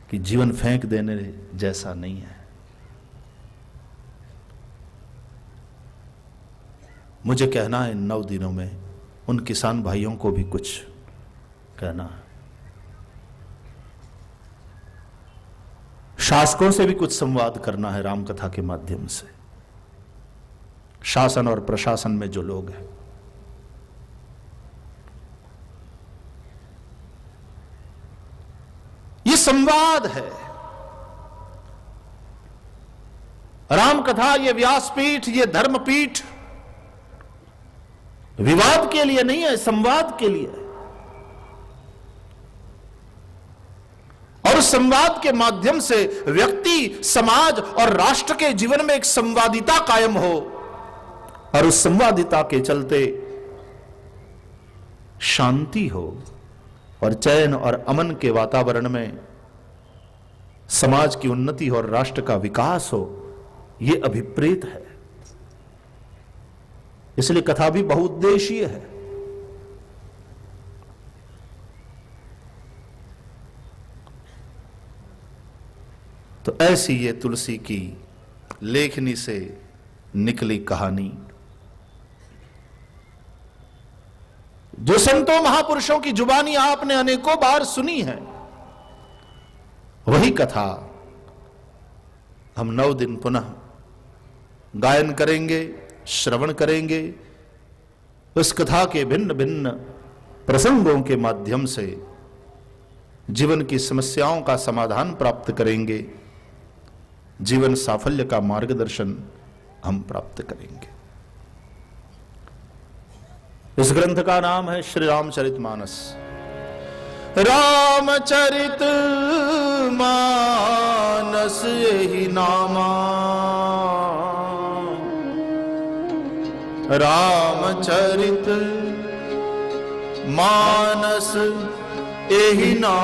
कि जीवन फेंक देने जैसा नहीं है। मुझे कहना है इन 9 दिनों में उन किसान भाइयों को भी कुछ कहना है, शासकों से भी कुछ संवाद करना है राम कथा के माध्यम से। शासन और प्रशासन में जो लोग हैं, ये संवाद है। राम कथा, ये व्यासपीठ, ये धर्मपीठ विवाद के लिए नहीं है, संवाद के लिए। और उस संवाद के माध्यम से व्यक्ति, समाज और राष्ट्र के जीवन में एक संवादिता कायम हो, और उस संवादिता के चलते शांति हो और चैन और अमन के वातावरण में समाज की उन्नति और राष्ट्र का विकास हो, यह अभिप्रेत है। इसलिए कथा भी बहुउद्देशीय है। तो ऐसी ये तुलसी की लेखनी से निकली कहानी, जो संतों महापुरुषों की जुबानी आपने अनेकों बार सुनी है, वही कथा हम 9 दिन पुनः गायन करेंगे, श्रवण करेंगे। उस कथा के भिन्न भिन्न प्रसंगों के माध्यम से जीवन की समस्याओं का समाधान प्राप्त करेंगे, जीवन साफल्य का मार्गदर्शन हम प्राप्त करेंगे। इस ग्रंथ का नाम है श्री रामचरितमानस। रामचरित मानस यही नामा, रामचरित मानस यही नामा,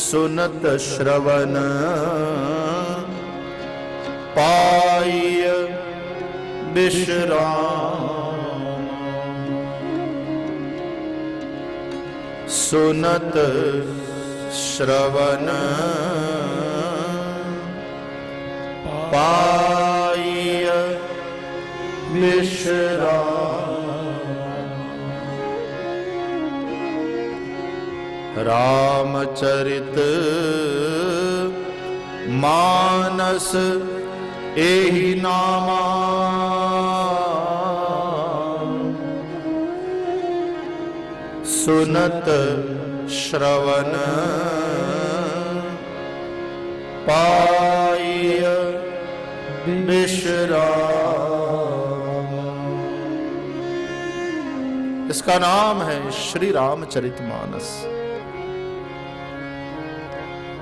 सुनत श्रवण पाय विश्राम, सुनत श्रवण पाय विश्राम। रामचरित मानस एहि नामा, सुनत श्रवण पाय विश्राम। इसका नाम है श्री रामचरितमानस।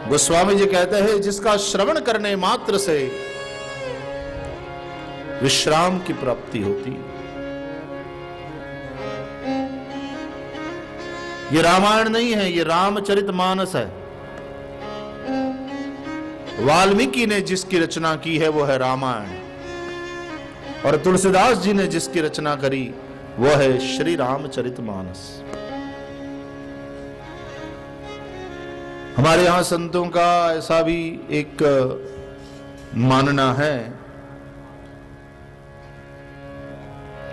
गोस्वामी जी कहते हैं, जिसका श्रवण करने मात्र से विश्राम की प्राप्ति होती। ये रामायण नहीं है, ये रामचरितमानस है। वाल्मीकि ने जिसकी रचना की है वो है रामायण, और तुलसीदास जी ने जिसकी रचना करी वो है श्री रामचरितमानस। हमारे यहां संतों का ऐसा भी एक मानना है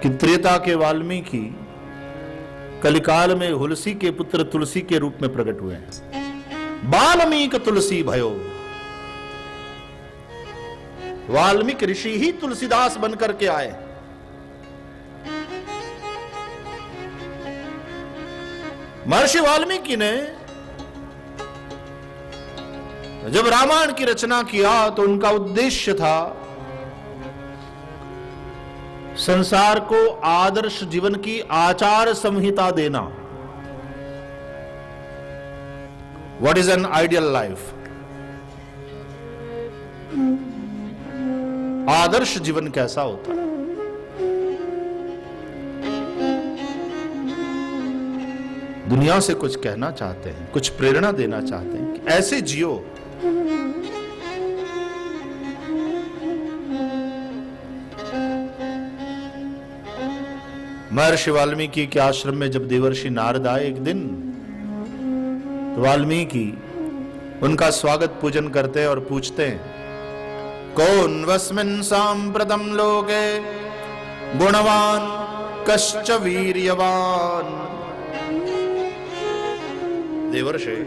कि त्रेता के वाल्मीकि कलिकाल में हुलसी के पुत्र तुलसी के रूप में प्रकट हुए हैं। वाल्मीकि तुलसी भयो, वाल्मीकि ऋषि ही तुलसीदास बनकर के आए। महर्षि वाल्मीकि ने जब रामायण की रचना किया तो उनका उद्देश्य था संसार को आदर्श जीवन की आचार संहिता देना। What is an ideal life? आदर्श जीवन कैसा होता है? दुनिया से कुछ कहना चाहते हैं, कुछ प्रेरणा देना चाहते हैं कि ऐसे जियो। महर्षि वाल्मीकि के आश्रम में जब देवर्षि नारद आए एक दिन, तो वाल्मीकि उनका स्वागत पूजन करते हैं और पूछते हैं, कौन वस्मिन् सांप्रतम लोके गुणवान कश्च वीर्यवान। देवर्षि,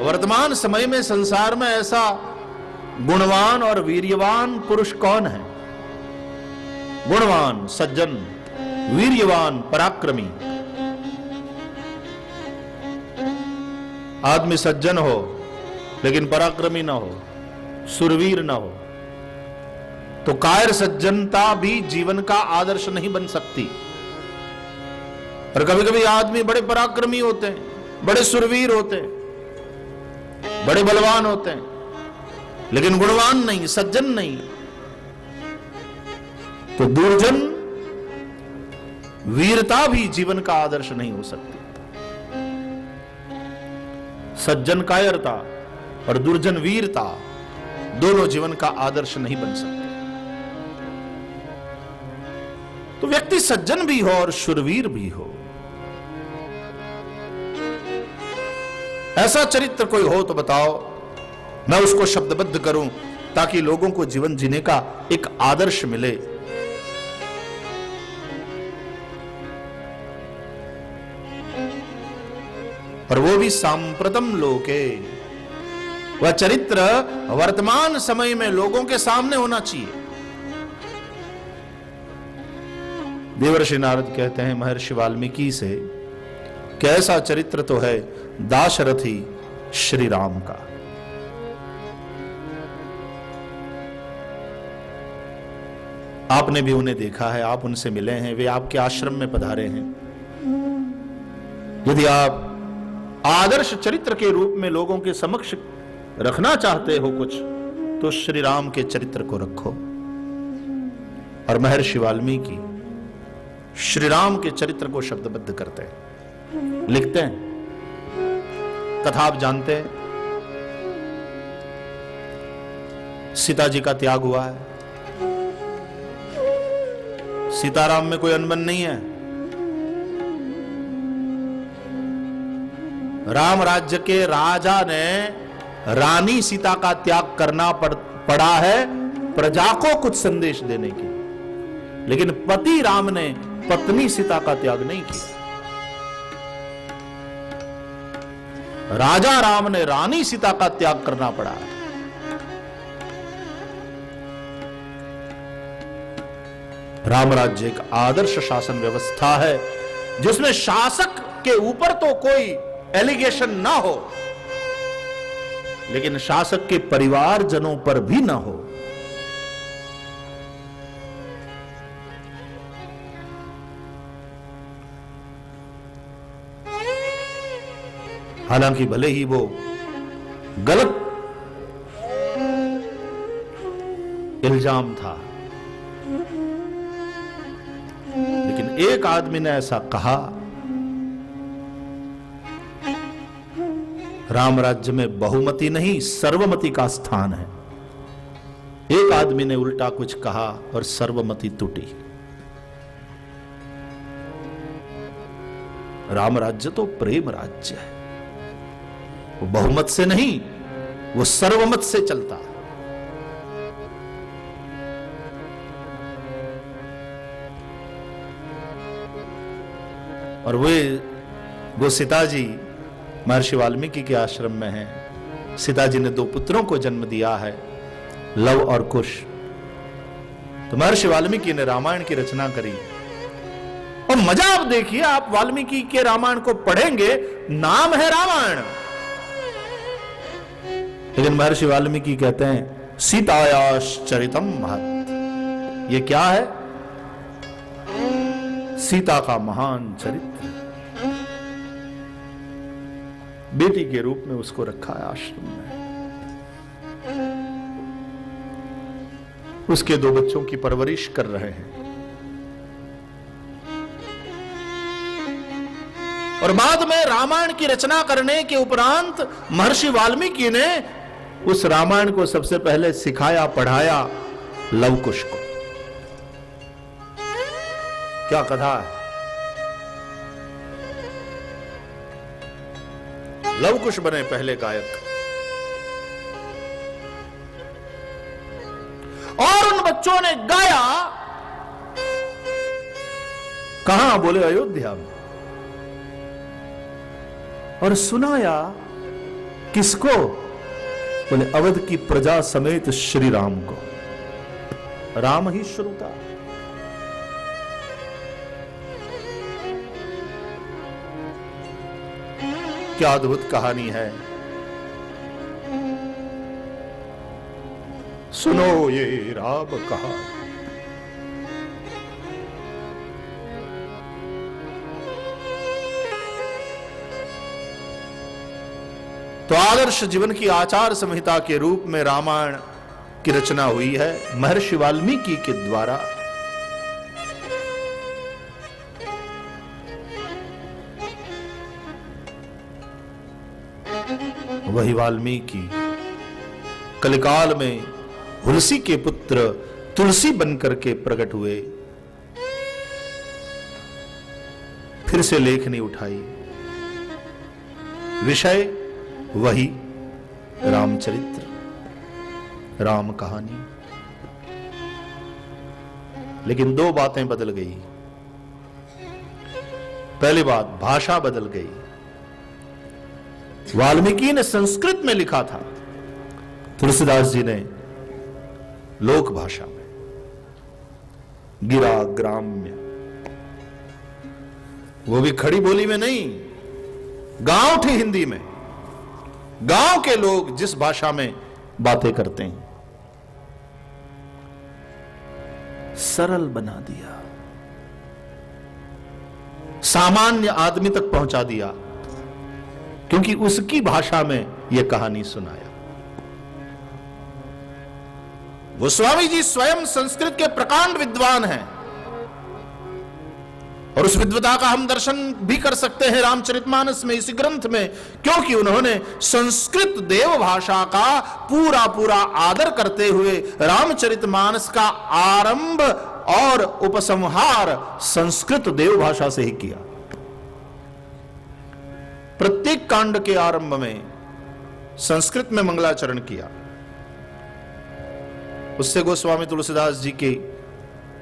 वर्तमान समय में संसार में ऐसा गुणवान और वीर्यवान पुरुष कौन है? गुणवान सज्जन, वीर्यवान पराक्रमी। आदमी सज्जन हो लेकिन पराक्रमी ना हो, सुरवीर ना हो, तो कायर सज्जनता भी जीवन का आदर्श नहीं बन सकती। और कभी कभी आदमी बड़े पराक्रमी होते हैं, बड़े सुरवीर होते हैं, बड़े बलवान होते हैं, लेकिन गुणवान नहीं, सज्जन नहीं। तो दुर्जन वीरता भी जीवन का आदर्श नहीं हो सकती। सज्जन कायरता और दुर्जन वीरता दोनों जीवन का आदर्श नहीं बन सकते। तो व्यक्ति सज्जन भी हो और शूरवीर भी हो, ऐसा चरित्र कोई हो तो बताओ, मैं उसको शब्दबद्ध करूं ताकि लोगों को जीवन जीने का एक आदर्श मिले। और वो भी सांप्रतम लोके। वह चरित्र वर्तमान समय में लोगों के सामने होना चाहिए। देवर्षि नारद कहते हैं महर्षि वाल्मीकि से, कैसा चरित्र तो है दाशरथी श्री राम का। आपने भी उन्हें देखा है, आप उनसे मिले हैं, वे आपके आश्रम में पधारे हैं। यदि आप आदर्श चरित्र के रूप में लोगों के समक्ष रखना चाहते हो कुछ, तो श्री राम के चरित्र को रखो। और महर्षि वाल्मीकि श्री राम के चरित्र को शब्दबद्ध करते हैं, लिखते हैं। कथा आप जानते हैं, सीता जी का त्याग हुआ है। सीताराम में कोई अनबन नहीं है। राम राज्य के राजा ने रानी सीता का त्याग करना पड़ा है प्रजा को कुछ संदेश देने के, लेकिन पति राम ने पत्नी सीता का त्याग नहीं किया। राजा राम ने रानी सीता का त्याग करना पड़ा। राम राज्य एक आदर्श शासन व्यवस्था है जिसमें शासक के ऊपर तो कोई एलिगेशन ना हो, लेकिन शासक के परिवारजनों पर भी ना हो। हालांकि भले ही वो गलत इल्जाम था, लेकिन एक आदमी ने ऐसा कहा, राम राज्य में बहुमति नहीं सर्वमति का स्थान है। एक आदमी ने उल्टा कुछ कहा और सर्वमति टूटी। राम राज्य तो प्रेम राज्य है, वो बहुमत से नहीं, वो सर्वमत से चलता है। और वो सीता जी महर्षि वाल्मीकि के आश्रम में हैं। सीता जी ने 2 पुत्रों को जन्म दिया है, लव और कुश। तो महर्षि वाल्मीकि ने रामायण की रचना करी। और मजा आप देखिए, आप वाल्मीकि के रामायण को पढ़ेंगे, नाम है रामायण, लेकिन महर्षि वाल्मीकि कहते हैं सीतायाश्चरितम महत्। ये क्या है? सीता का महान चरित्र, बेटी के रूप में उसको रखा है आश्रम में। उसके 2 बच्चों की परवरिश कर रहे हैं। और बाद में रामायण की रचना करने के उपरांत महर्षि वाल्मीकि ने उस रामायण को सबसे पहले सिखाया, पढ़ाया लव कुश को। क्या कथा है। लव कुश बने पहले गायक, और उन बच्चों ने गाया कहां, बोले अयोध्या में, और सुनाया किसको, बोले अवध की प्रजा समेत श्री राम को। राम ही श्रोता। क्या अद्भुत कहानी है। सुनो ये राम कहानी। तो आदर्श जीवन की आचार संहिता के रूप में रामायण की रचना हुई है महर्षि वाल्मीकि के द्वारा। वही वाल्मीकि कलिकाल में हुलसी के पुत्र तुलसी बनकर के प्रकट हुए, फिर से लेखनी उठाई, विषय वही रामचरित्र, राम कहानी। लेकिन दो बातें बदल गई। पहली बात, भाषा बदल गई। वाल्मीकि ने संस्कृत में लिखा था, तुलसीदास जी ने लोक भाषा में, गिरा ग्राम्य, वो भी खड़ी बोली में नहीं, गांव की हिंदी में, गांव के लोग जिस भाषा में बातें करते हैं, सरल बना दिया, सामान्य आदमी तक पहुंचा दिया, क्योंकि उसकी भाषा में यह कहानी सुनाया। गोस्वामी जी स्वयं संस्कृत के प्रकांड विद्वान हैं, और उस विद्वता का हम दर्शन भी कर सकते हैं रामचरितमानस में, इस ग्रंथ में, क्योंकि उन्होंने संस्कृत देव भाषा का पूरा पूरा आदर करते हुए रामचरितमानस का आरंभ और उपसंहार संस्कृत देव भाषा से ही किया। प्रत्येक कांड के आरंभ में संस्कृत में मंगलाचरण किया। उससे गोस्वामी तुलसीदास जी की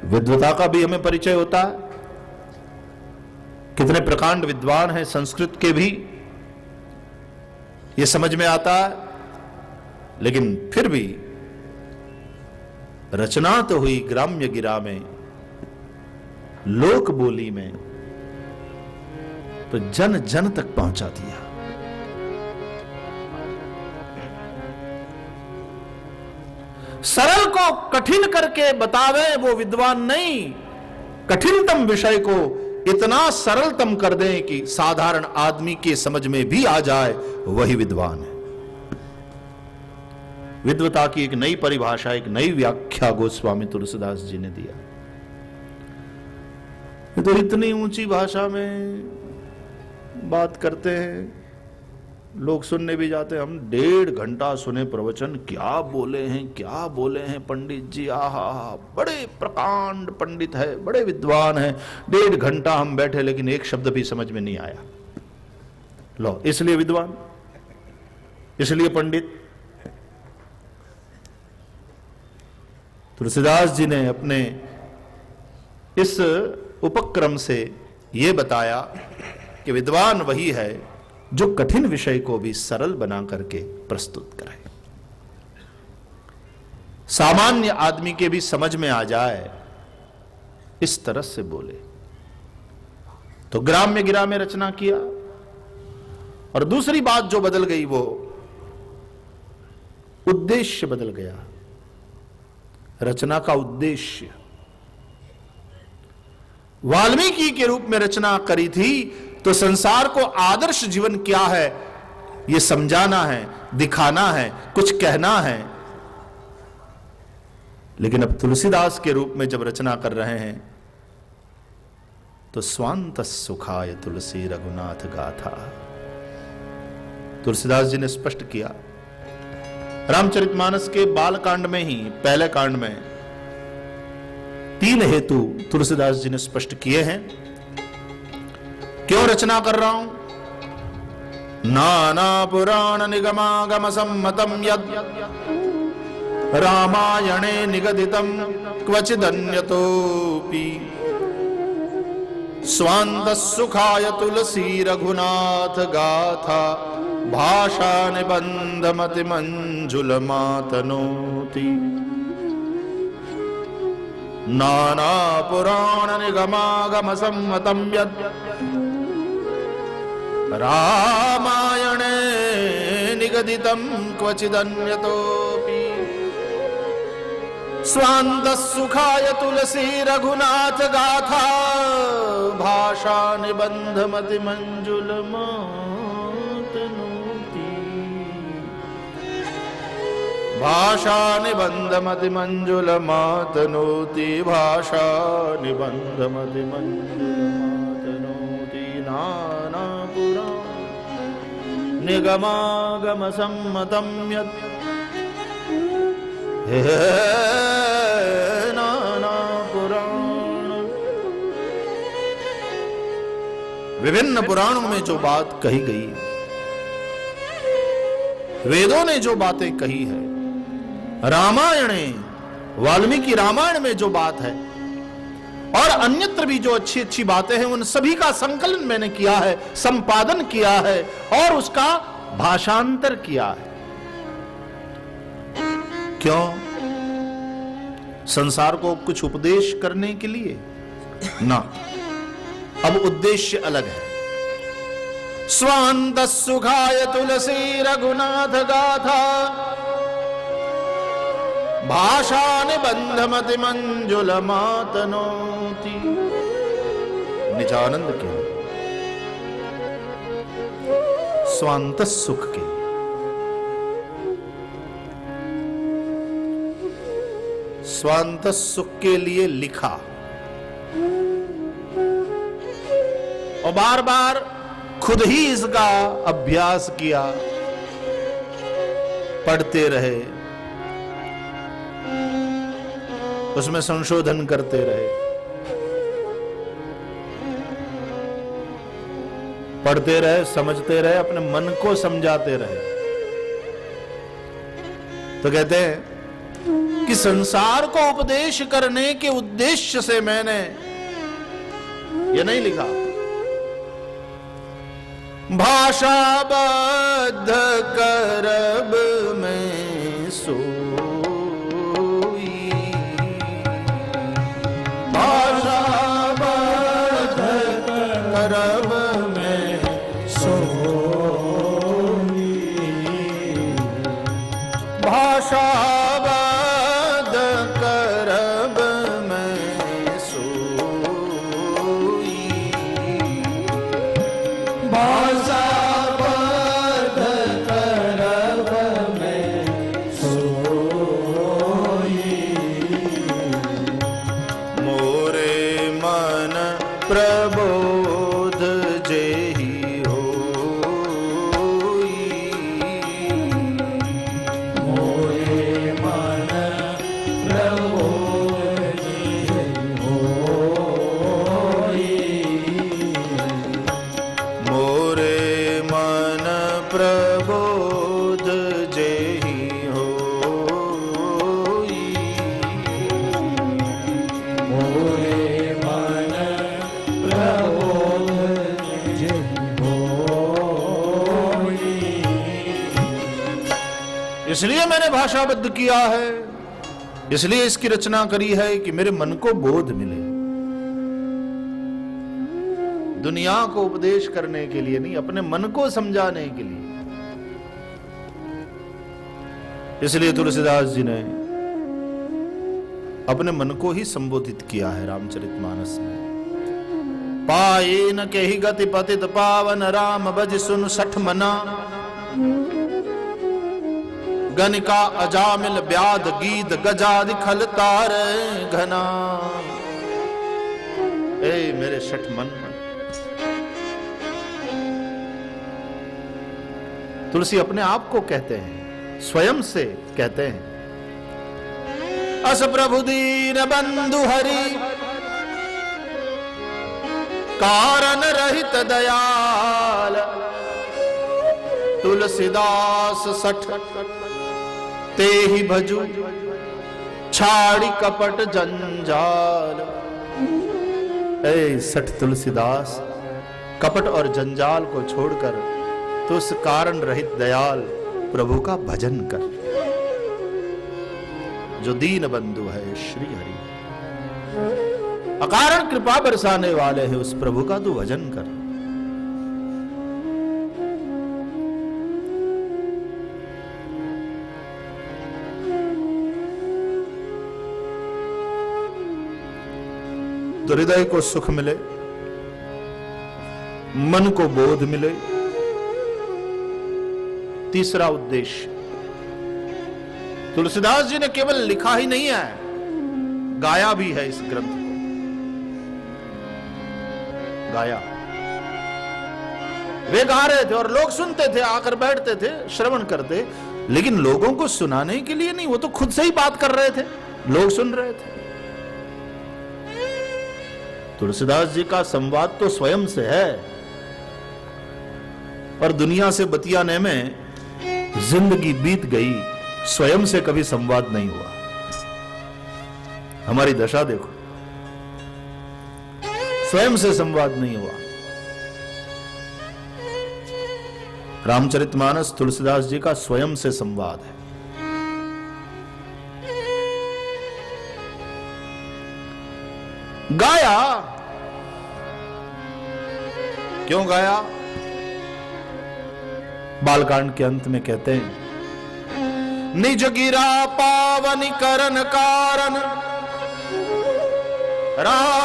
विद्वता का भी हमें परिचय होता है। कितने प्रकांड विद्वान हैं संस्कृत के भी, यह समझ में आता है। लेकिन फिर भी रचना तो हुई ग्राम्य गिरा में, लोक बोली में, तो जन जन तक पहुंचा दिया। सरल को कठिन करके बतावे वो विद्वान नहीं, कठिनतम विषय को इतना सरलतम कर दें कि साधारण आदमी के समझ में भी आ जाए, वही विद्वान है। विद्वता की एक नई परिभाषा, एक नई व्याख्या गोस्वामी तुलसीदास जी ने दिया। तो इतनी ऊंची भाषा में बात करते हैं, लोग सुनने भी जाते हैं। हम 1.5 घंटा सुने प्रवचन, क्या बोले हैं, क्या बोले हैं पंडित जी, आहा, बड़े प्रकांड पंडित है, बड़े विद्वान हैं। 1.5 घंटा हम बैठे, लेकिन एक शब्द भी समझ में नहीं आया। लो, इसलिए विद्वान, इसलिए पंडित। तुलसीदास जी ने अपने इस उपक्रम से यह बताया कि विद्वान वही है जो कठिन विषय को भी सरल बना करके प्रस्तुत करे, सामान्य आदमी के भी समझ में आ जाए, इस तरह से बोले। तो ग्राम्य गिरा में रचना किया। और दूसरी बात जो बदल गई, वो उद्देश्य बदल गया, रचना का उद्देश्य। वाल्मीकि के रूप में रचना करी थी तो संसार को आदर्श जीवन क्या है यह समझाना है, दिखाना है, कुछ कहना है। लेकिन अब तुलसीदास के रूप में जब रचना कर रहे हैं तो स्वांत सुखाय तुलसी रघुनाथ गाथा, तुलसीदास जी ने स्पष्ट किया। रामचरितमानस के बाल कांड में ही, पहले कांड में 3 हेतु तुलसीदास जी ने स्पष्ट किए हैं। क्यों रचना कर रहा हूं? नाना पुराण निगमागम सम्मतम यद रामायणे निगदितम क्वचिदन्यतोपि स्वांत सुखाय तुलसी रघुनाथ गाथा भाषा निबंध मति मंजुल मातनोति। नाना पुराण निगमागम सम्मतम यद रामायणे निगदितम क्वचिदन्यतोपि स्वांत सुखाय तुलसी रघुनाथ गाथा भाषा निबंध मति मंजुल मातनोति। भाषा निबंध मति मंजुल मातनोति। भाषा निबंध मति मंजुल मातनोति। नाना पुराण निगमागम सम्मतम यत् नाना पुराण। विभिन्न पुराणों में जो बात कही गई, वेदों ने जो बातें कही है, रामायणे वाल्मीकि रामायण में जो बात है और अन्यत्र भी जो अच्छी अच्छी बातें हैं, उन सभी का संकलन मैंने किया है, संपादन किया है और उसका भाषांतर किया है। क्यों? संसार को कुछ उपदेश करने के लिए ना, अब उद्देश्य अलग है। स्वांत सुखाय तुलसी रघुनाथ गाथा भाषा निबंध मति मंजुल मातनोति। निजानंद के स्वांत सुख के स्वांत सुख के लिए लिखा और बार बार खुद ही इसका अभ्यास किया, पढ़ते रहे, उसमें संशोधन करते रहे, पढ़ते रहे, समझते रहे, अपने मन को समझाते रहे। तो कहते हैं कि संसार को उपदेश करने के उद्देश्य से मैंने ये नहीं लिखा। भाषा बद्ध करब में सोई, भाषा बद्ध करब में सोई, भाषा इसलिए मैंने भाषाबद्ध किया है, इसलिए इसकी रचना करी है कि मेरे मन को बोध मिले। दुनिया को उपदेश करने के लिए नहीं, अपने मन को समझाने के लिए। इसलिए तुलसीदास जी ने अपने मन को ही संबोधित किया है रामचरितमानस में। पाए न कही गति पतित पावन राम बज सुन सठ मना, गनिका अजामिल ब्याद गीत गजादि खल तार घना। ए मेरे सठ मन, तुलसी अपने आप को कहते हैं, स्वयं से कहते हैं अस प्रभु दीन बंधु हरि कारण रहित दयाल, तुलसीदास सठ ते ही भजू छाड़ी कपट जंजाल। ऐ सठ तुलसीदास, कपट और जंजाल को छोड़कर तो उस कारण रहित दयाल प्रभु का भजन कर, जो दीन बंधु है श्री हरि, अकारण कृपा बरसाने वाले हैं, उस प्रभु का तू भजन कर। तो हृदय को सुख मिले, मन को बोध मिले। तीसरा उद्देश्य, तुलसीदास जी ने केवल लिखा ही नहीं है, गाया भी है इस ग्रंथ को, गाया। वे गा रहे थे और लोग सुनते थे, आकर बैठते थे, श्रवण करते, लेकिन लोगों को सुनाने के लिए नहीं, वो तो खुद से ही बात कर रहे थे, लोग सुन रहे थे। तुलसीदास जी का संवाद तो स्वयं से है, और दुनिया से बतियाने में जिंदगी बीत गई, स्वयं से कभी संवाद नहीं हुआ। हमारी दशा देखो, स्वयं से संवाद नहीं हुआ। रामचरितमानस तुलसीदास जी का स्वयं से संवाद है। गाया, क्यों गाया? बालकांड के अंत में कहते हैं, निज गिरा पावन करन कारण, राम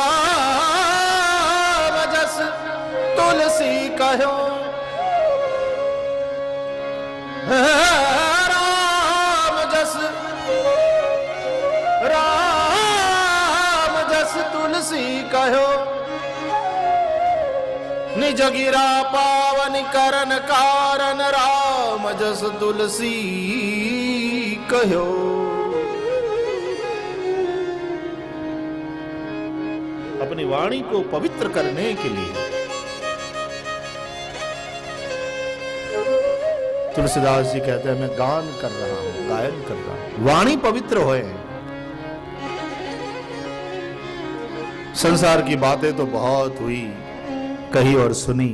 जस तुलसी कहो, राम जस तुलसी कहो, निज गिरा पावन करन कारण, राम जस तुलसी कहो। अपनी वाणी को पवित्र करने के लिए तुलसीदास जी कहते हैं, मैं गान कर रहा हूं, गायन कर रहा हूं, वाणी पवित्र होए। संसार की बातें तो बहुत हुई, कही और सुनी,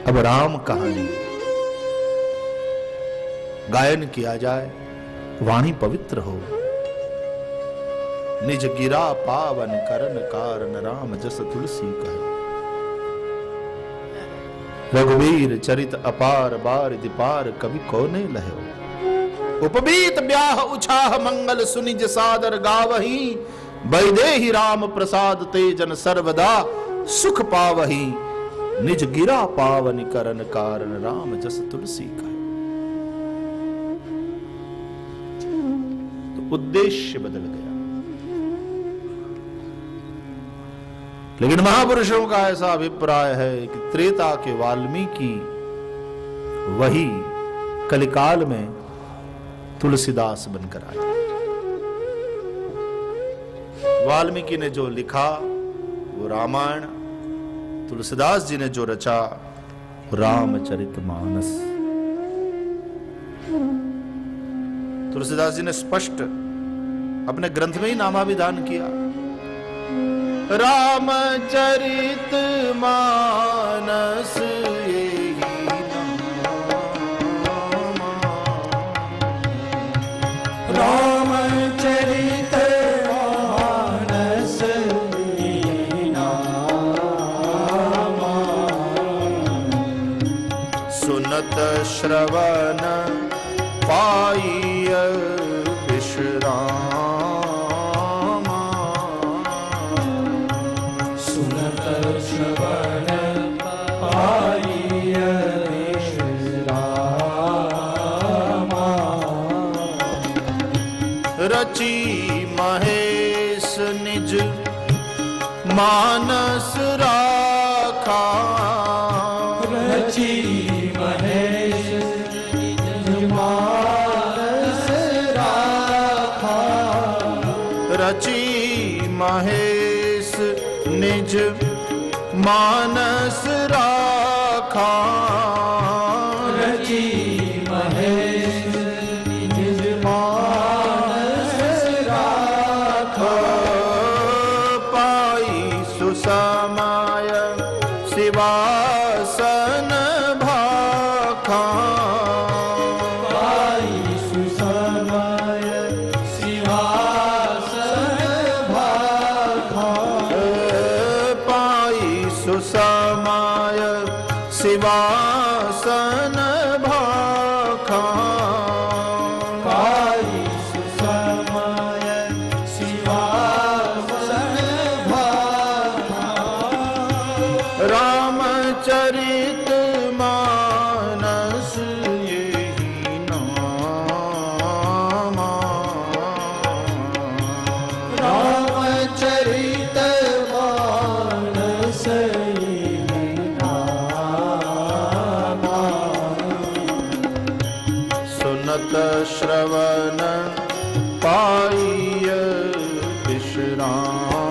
अब राम कहानी गायन किया जाए, वाणी पवित्र हो। निज गिरा पावन करन कारण, राम जस तुलसी कहो, रघुवीर चरित अपार बारिधि पार, कवि कोने लहो। उपबीत ब्याह उछाह मंगल सुनिज सादर गावही, वैदेही राम प्रसाद तेजन सर्वदा सुख पावही, निज गिरा पावन करन कारण, राम जस तुलसी कहो। तो उद्देश्य बदल गया। लेकिन महापुरुषों का ऐसा अभिप्राय है कि त्रेता के वाल्मीकि वही कलिकाल में तुलसीदास बनकर आए। वाल्मीकि ने जो लिखा वो रामायण, तुलसीदास जी ने जो रचा रामचरितमानस। तुलसीदास जी ने स्पष्ट अपने ग्रंथ में ही नामाभिधान किया, रामचरितमानस यही नाम, रामचरितमानस यही नाम, सुनत श्रवण पाइय विश्राम, सुनत श्रवण पाइय विश्राम, रची महेश निज मानस राखा, रची महेश निज मानस राखा, रची महेश निज मानस राखा। रची महेश निज मानस राखा। पाई सुसमाय शिवासन भाखा। पाई सुसमाय शिवासन भाखा। पाई सुसमाय शिवासन भाखा। पाई सुसमाय शिवासन भाखा। रामचरित मानस यही नामा। रामचरित मानस सुनत श्रवण पाइय विश्रामा।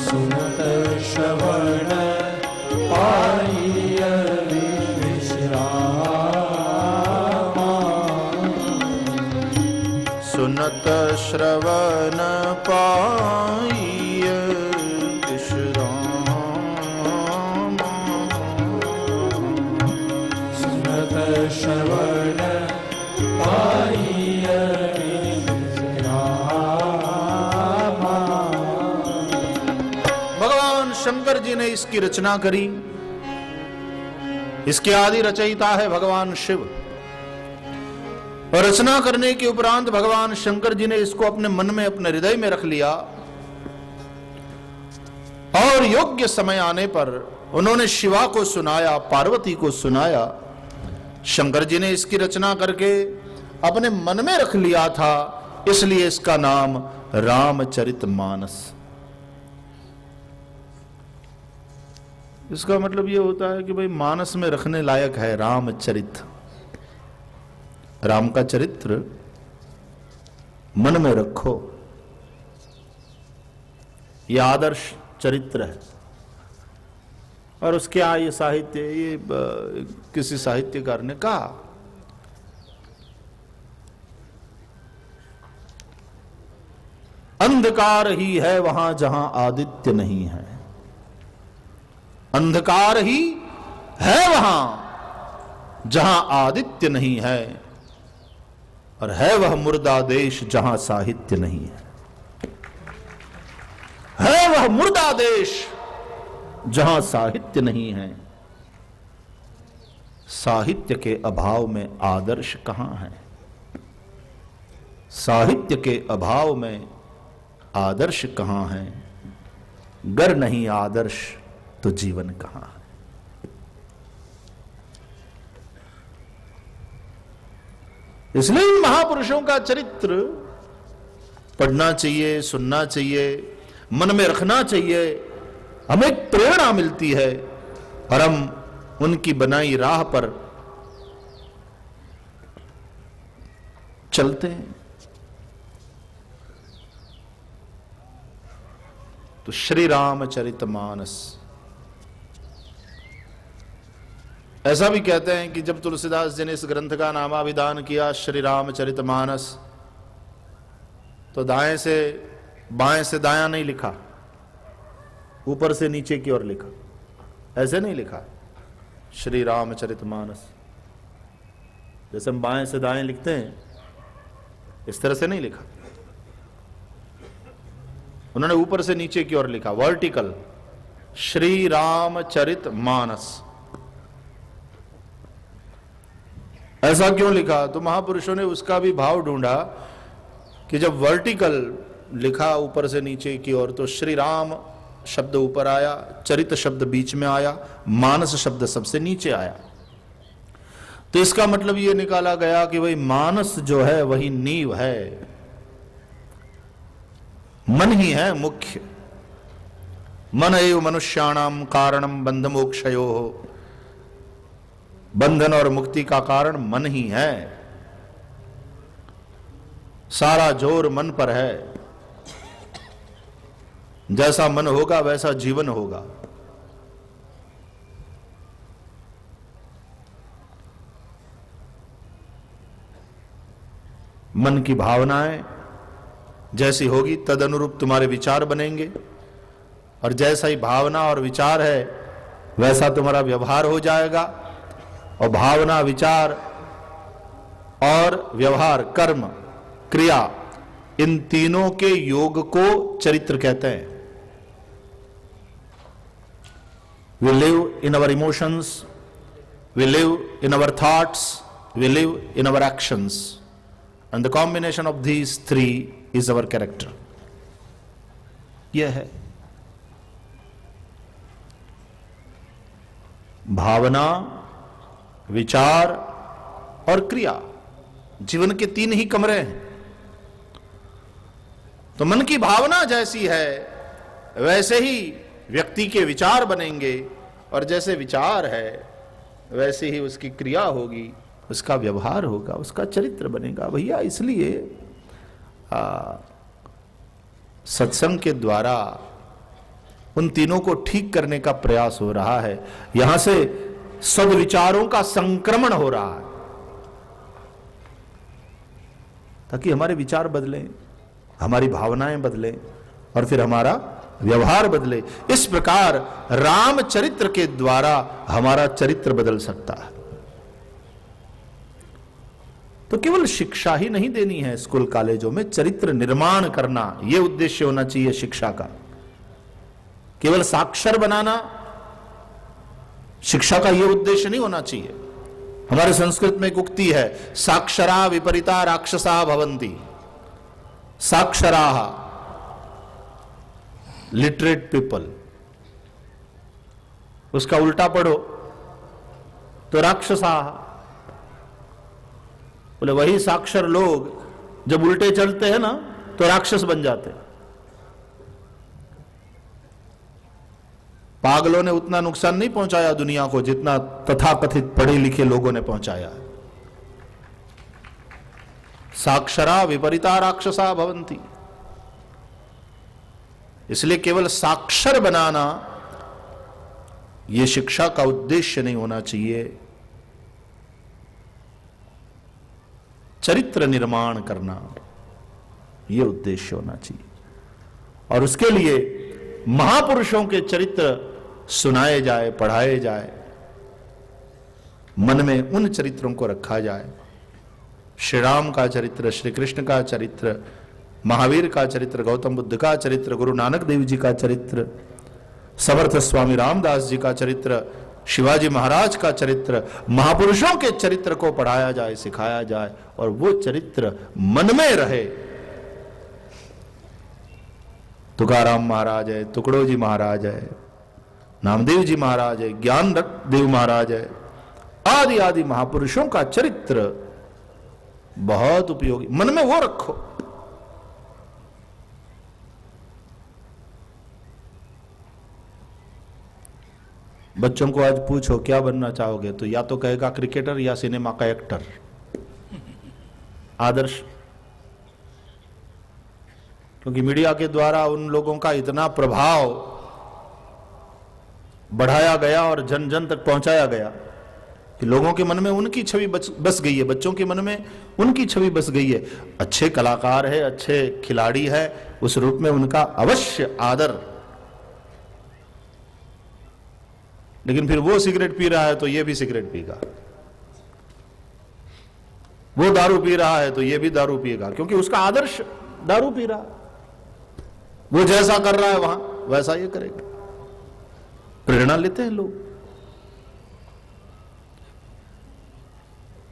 सुनत श्रवण पाइय विश्रामा। सुनत श्रवण पाइय विश्रामा। सुनत श्रवण पाइय विश्रामा। भगवान शंकर जी ने इसकी रचना करी। इसके आदि रचयिता है भगवान शिव। और रचना करने के उपरांत भगवान शंकर जी ने इसको अपने मन में, अपने हृदय में रख लिया। और योग्य समय आने पर उन्होंने शिवा को सुनाया, पार्वती को सुनाया। शंकर जी ने इसकी रचना करके अपने मन में रख लिया था, इसलिए इसका नाम रामचरितमानस। इसका मतलब यह होता है कि भाई मानस में रखने लायक है रामचरित। राम का चरित्र मन में रखो, यह आदर्श चरित्र है। और उसके ये साहित्य, ये किसी साहित्यकार ने कहा, अंधकार ही है वहां जहां आदित्य नहीं है। अंधकार ही है वहां जहां आदित्य नहीं है। और है वह मुर्दा देश जहां साहित्य नहीं है। है वह मुर्दा देश जहां साहित्य नहीं है। साहित्य के अभाव में आदर्श कहां है। साहित्य के अभाव में आदर्श कहां है। गर नहीं आदर्श तो जीवन कहां है। इसलिए इन महापुरुषों का चरित्र पढ़ना चाहिए, सुनना चाहिए, मन में रखना चाहिए। हमें प्रेरणा मिलती है और हम उनकी बनाई राह पर चलते हैं। तो श्री रामचरितमानस, ऐसा भी कहते हैं कि जब तुलसीदास जी ने इस ग्रंथ का नामाभिधान किया श्री रामचरितमानस, तो दाएं से बाएं से दायां नहीं लिखा, ऊपर से नीचे की ओर लिखा। ऐसे नहीं लिखा श्री रामचरितमानस, जैसे हम बाएं से दाएं लिखते हैं, इस तरह से नहीं लिखा। उन्होंने ऊपर से नीचे की ओर लिखा, वर्टिकल, श्री रामचरितमानस। ऐसा क्यों लिखा? तो महापुरुषों ने उसका भी भाव ढूंढा कि जब वर्टिकल लिखा ऊपर से नीचे की ओर, तो श्री राम शब्द ऊपर आया, चरित शब्द बीच में आया, मानस शब्द सबसे नीचे आया। तो इसका मतलब यह निकाला गया कि भाई मानस जो है वही नींव है, मन ही है मुख्य। मन एव मनुष्याणाम कारणम बंध मोक्षयो, बंधन और मुक्ति का कारण मन ही है। सारा जोर मन पर है। जैसा मन होगा वैसा जीवन होगा। मन की भावनाएं जैसी होगी तद अनुरूप तुम्हारे विचार बनेंगे, और जैसा ही भावना और विचार है वैसा तुम्हारा व्यवहार हो जाएगा। और भावना, विचार और व्यवहार, कर्म, क्रिया, इन तीनों के योग को चरित्र कहते हैं। We live in our emotions, we live in our thoughts, we live in our actions, and the combination of these three is our character. यह है भावना, विचार और क्रिया, जीवन के तीन ही कमरे हैं। तो मन की भावना जैसी है वैसे ही व्यक्ति के विचार बनेंगे, और जैसे विचार है वैसे ही उसकी क्रिया होगी, उसका व्यवहार होगा, उसका चरित्र बनेगा। भैया इसलिए सत्संग के द्वारा उन तीनों को ठीक करने का प्रयास हो रहा है। यहां से सद्विचारों का संक्रमण हो रहा है ताकि हमारे विचार बदलें, हमारी भावनाएं बदलें और फिर हमारा व्यवहार बदले। इस प्रकार रामचरित्र के द्वारा हमारा चरित्र बदल सकता है। तो केवल शिक्षा ही नहीं देनी है, स्कूल कॉलेजों में चरित्र निर्माण करना यह उद्देश्य होना चाहिए शिक्षा का। केवल साक्षर बनाना शिक्षा का यह उद्देश्य नहीं होना चाहिए। हमारे संस्कृत में एक उक्ति है, साक्षरा विपरीता राक्षसा भवन्ति। साक्षराः लिटरेट पीपल, उसका उल्टा पढ़ो तो राक्षसा। बोले वही साक्षर लोग जब उल्टे चलते हैं ना तो राक्षस बन जाते हैं। पागलों ने उतना नुकसान नहीं पहुंचाया दुनिया को जितना तथाकथित पढ़े लिखे लोगों ने पहुंचाया है। साक्षरा विपरीता राक्षसा भवन्ति। इसलिए केवल साक्षर बनाना यह शिक्षा का उद्देश्य नहीं होना चाहिए। चरित्र निर्माण करना यह उद्देश्य होना चाहिए, और उसके लिए महापुरुषों के चरित्र सुनाए जाए, पढ़ाए जाए, मन में उन चरित्रों को रखा जाए। श्री राम का चरित्र, श्री कृष्ण का चरित्र, महावीर का चरित्र, गौतम बुद्ध का चरित्र, गुरु नानक देव जी का चरित्र, समर्थ स्वामी रामदास जी का चरित्र, शिवाजी महाराज का चरित्र, महापुरुषों के चरित्र को पढ़ाया जाए, सिखाया जाए, और वो चरित्र मन में रहे। तुकाराम महाराज है, टुकड़ो जी महाराज है, नामदेव जी महाराज है, ज्ञान देव महाराज है, आदि आदि महापुरुषों का चरित्र बहुत उपयोगी। मन में वो रखो। बच्चों को आज पूछो क्या बनना चाहोगे, तो या तो कहेगा क्रिकेटर या सिनेमा का एक्टर। आदर्श, क्योंकि मीडिया के द्वारा उन लोगों का इतना प्रभाव बढ़ाया गया और जन जन तक पहुंचाया गया कि लोगों के मन में उनकी छवि बस गई है, बच्चों के मन में उनकी छवि बस गई है। अच्छे कलाकार है, अच्छे खिलाड़ी है, उस रूप में उनका अवश्य आदर। लेकिन फिर वो सिगरेट पी रहा है तो ये भी सिगरेट पीगा, वो दारू पी रहा है तो ये भी दारू पिएगा, क्योंकि उसका आदर्श दारू पी रहा है। वो जैसा कर रहा है वहां वैसा ये करेगा। प्रेरणा लेते हैं लोग।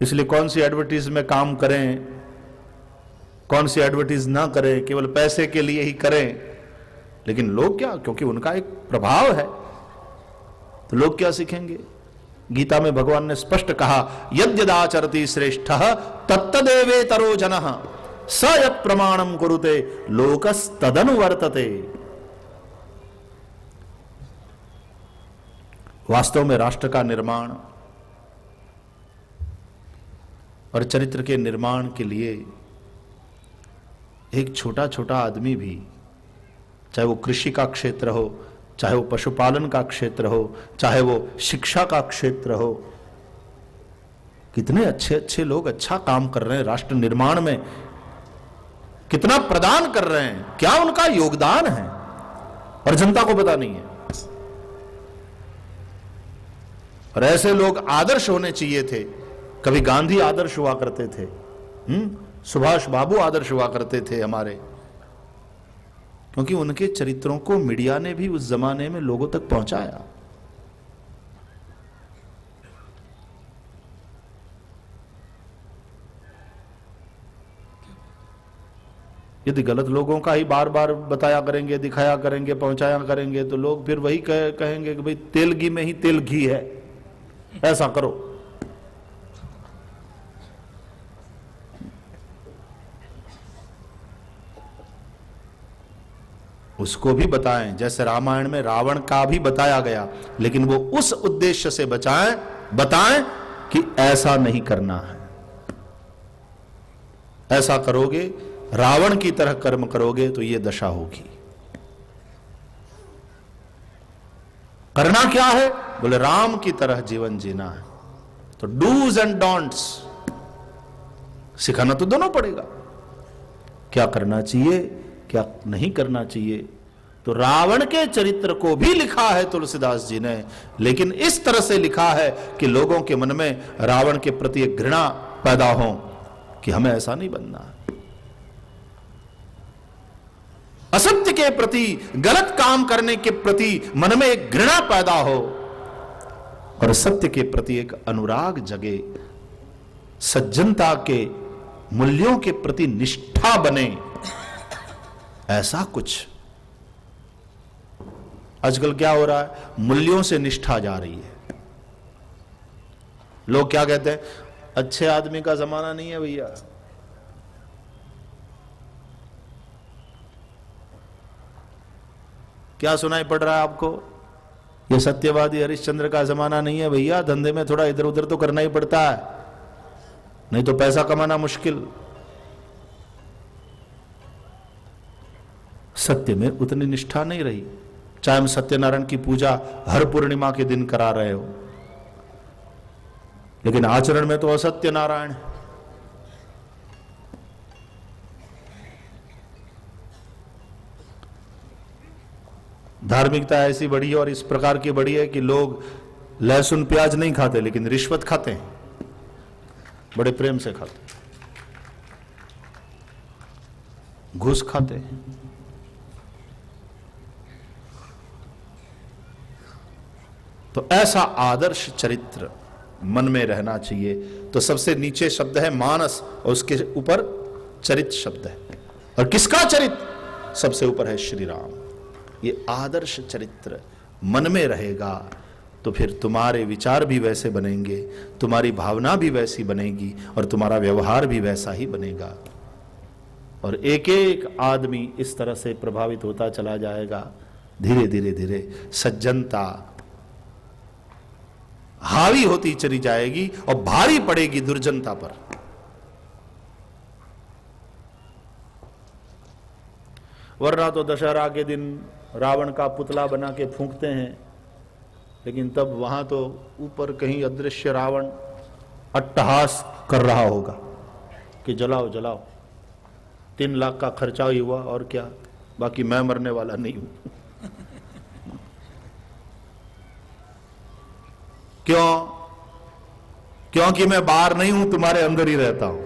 इसलिए कौन सी एडवर्टीज में काम करें, कौन सी एडवर्टीज ना करें, केवल पैसे के लिए ही करें। लेकिन लोग क्या, क्योंकि उनका एक प्रभाव है, तो लोग क्या सीखेंगे। गीता में भगवान ने स्पष्ट कहा, यद्यदाचरति श्रेष्ठः तत्तदेवेतरो जनः स यत् प्रमाणं कुरुते लोकस्तदनुवर्तते। वास्तव में राष्ट्र का निर्माण और चरित्र के निर्माण के लिए एक छोटा छोटा आदमी भी, चाहे वो कृषि का क्षेत्र हो, चाहे वो पशुपालन का क्षेत्र हो, चाहे वो शिक्षा का क्षेत्र हो, कितने अच्छे अच्छे लोग अच्छा काम कर रहे हैं राष्ट्र निर्माण में, कितना प्रदान कर रहे हैं, क्या उनका योगदान है, और जनता को पता नहीं है। और ऐसे लोग आदर्श होने चाहिए थे। कभी गांधी आदर्श हुआ करते थे, सुभाष बाबू आदर्श हुआ करते थे हमारे, क्योंकि उनके चरित्रों को मीडिया ने भी उस जमाने में लोगों तक पहुंचाया। यदि गलत लोगों का ही बार बार बताया करेंगे, दिखाया करेंगे, पहुंचाया करेंगे, तो लोग फिर वही कहेंगे कि भाई तेल घी में ही तेल घी है, ऐसा करो। उसको भी बताएं, जैसे रामायण में रावण का भी बताया गया, लेकिन वो उस उद्देश्य से बताएं कि ऐसा नहीं करना है। ऐसा करोगे, रावण की तरह कर्म करोगे तो ये दशा होगी। करना क्या है? बोले राम की तरह जीवन जीना है। तो डूज एंड डोंट्स सिखाना तो दोनों पड़ेगा, क्या करना चाहिए, क्या नहीं करना चाहिए। तो रावण के चरित्र को भी लिखा है तुलसीदास जी ने, लेकिन इस तरह से लिखा है कि लोगों के मन में रावण के प्रति एक घृणा पैदा हो कि हमें ऐसा नहीं बनना। असत्य के प्रति, गलत काम करने के प्रति मन में एक घृणा पैदा हो और सत्य के प्रति एक अनुराग जगे, सज्जनता के मूल्यों के प्रति निष्ठा बने, ऐसा कुछ। आजकल क्या हो रहा है? मूल्यों से निष्ठा जा रही है। लोग क्या कहते हैं? अच्छे आदमी का जमाना नहीं है भैया। क्या सुनाई पड़ रहा है आपको? ये सत्यवादी हरिश्चंद्र का जमाना नहीं है भैया। धंधे में थोड़ा इधर उधर तो करना ही पड़ता है, नहीं तो पैसा कमाना मुश्किल। सत्य में उतनी निष्ठा नहीं रही। चाहे हम सत्यनारायण की पूजा हर पूर्णिमा के दिन करा रहे हो, लेकिन आचरण में तो असत्य नारायण है। धार्मिकता ऐसी बढ़ी है और इस प्रकार की बढ़ी है कि लोग लहसुन प्याज नहीं खाते, लेकिन रिश्वत खाते हैं, बड़े प्रेम से खाते, घूस खाते हैं। तो ऐसा आदर्श चरित्र मन में रहना चाहिए। तो सबसे नीचे शब्द है मानस और उसके ऊपर चरित शब्द है। और किसका चरित्र? सबसे ऊपर है श्री राम। ये आदर्श चरित्र मन में रहेगा तो फिर तुम्हारे विचार भी वैसे बनेंगे, तुम्हारी भावना भी वैसी बनेगी और तुम्हारा व्यवहार भी वैसा ही बनेगा। और एक एक आदमी इस तरह से प्रभावित होता चला जाएगा। धीरे धीरे धीरे सज्जनता हावी होती चली जाएगी और भारी पड़ेगी दुर्जनता पर। वरना तो दशहरा के दिन रावण का पुतला बना के फूंकते हैं, लेकिन तब वहां तो ऊपर कहीं अदृश्य रावण अट्टहास कर रहा होगा कि जलाओ जलाओ, 3 लाख का खर्चा ही हुआ और क्या, बाकी मैं मरने वाला नहीं हूं। क्यों? क्योंकि मैं बाहर नहीं हूं, तुम्हारे अंदर ही रहता हूं।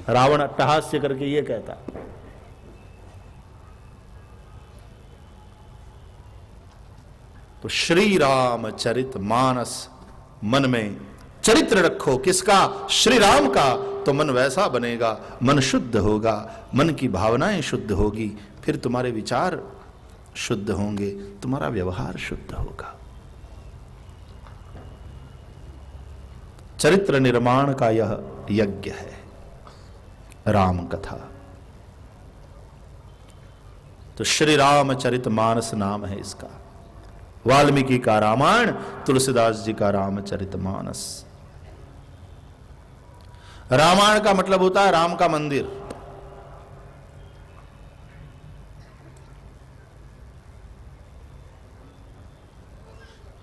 रावण अट्टहास्य करके ये कहता। तो श्री राम चरित मानस मन में चरित्र रखो। किसका? श्री राम का। तो मन वैसा बनेगा, मन शुद्ध होगा, मन की भावनाएं शुद्ध होगी, फिर तुम्हारे विचार शुद्ध होंगे, तुम्हारा व्यवहार शुद्ध होगा। चरित्र निर्माण का यह यज्ञ है राम कथा। तो श्री राम चरित मानस नाम है इसका। वाल्मीकि का रामायण, तुलसीदास जी का रामचरित मानस। रामायण का मतलब होता है राम का मंदिर।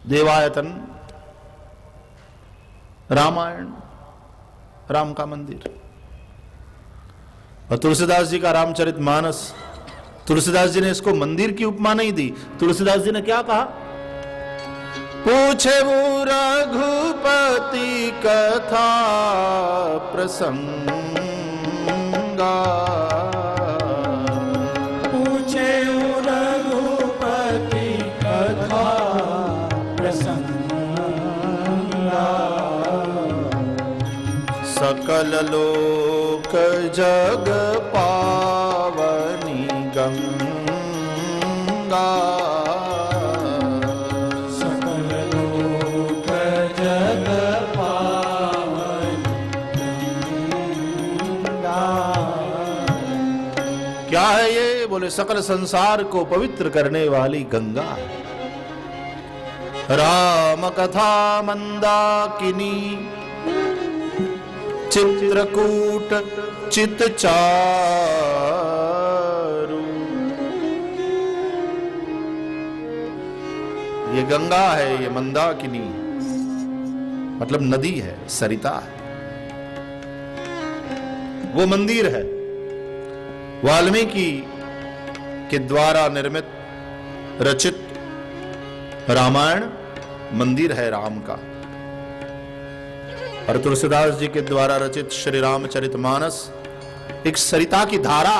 देवायतन, रामायण, राम का मंदिर। और तुलसीदास जी का रामचरितमानस, तुलसीदास जी ने इसको मंदिर की उपमा नहीं दी। तुलसीदास जी ने क्या कहा? पूछे वो रघुपति कथा प्रसंगा, पूछे रघुपति कथा प्रसंगा, सकल लोक जग पावनी गंगा, सकल लोक जग पावनी गंगा। क्या है ये? बोले सकल संसार को पवित्र करने वाली गंगा है। राम कथा मंदाकिनी, चित्रकूट चितचारु। ये गंगा है, ये मंदाकिनी मतलब नदी है, सरिता है। वो मंदिर है, वाल्मीकि के द्वारा निर्मित रचित रामायण मंदिर है राम का। और तुलसीदास जी के द्वारा रचित श्री रामचरितमानस एक सरिता की धारा।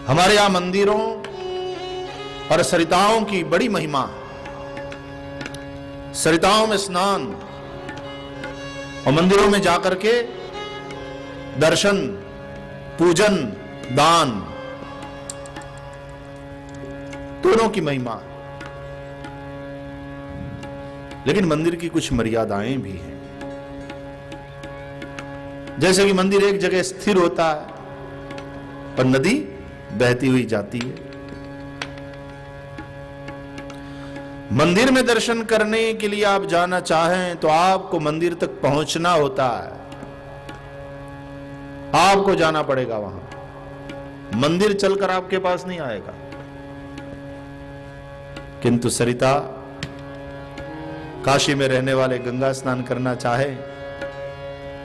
हमारे यहां मंदिरों और सरिताओं की बड़ी महिमा। सरिताओं में स्नान और मंदिरों में जाकर के दर्शन, पूजन, दान, दोनों की महिमा। लेकिन मंदिर की कुछ मर्यादाएं भी हैं। जैसे कि मंदिर एक जगह स्थिर होता है पर नदी बहती हुई जाती है। मंदिर में दर्शन करने के लिए आप जाना चाहें तो आपको मंदिर तक पहुंचना होता है, आपको जाना पड़ेगा वहां। मंदिर चलकर आपके पास नहीं आएगा। किंतु सरिता, काशी में रहने वाले गंगा स्नान करना चाहे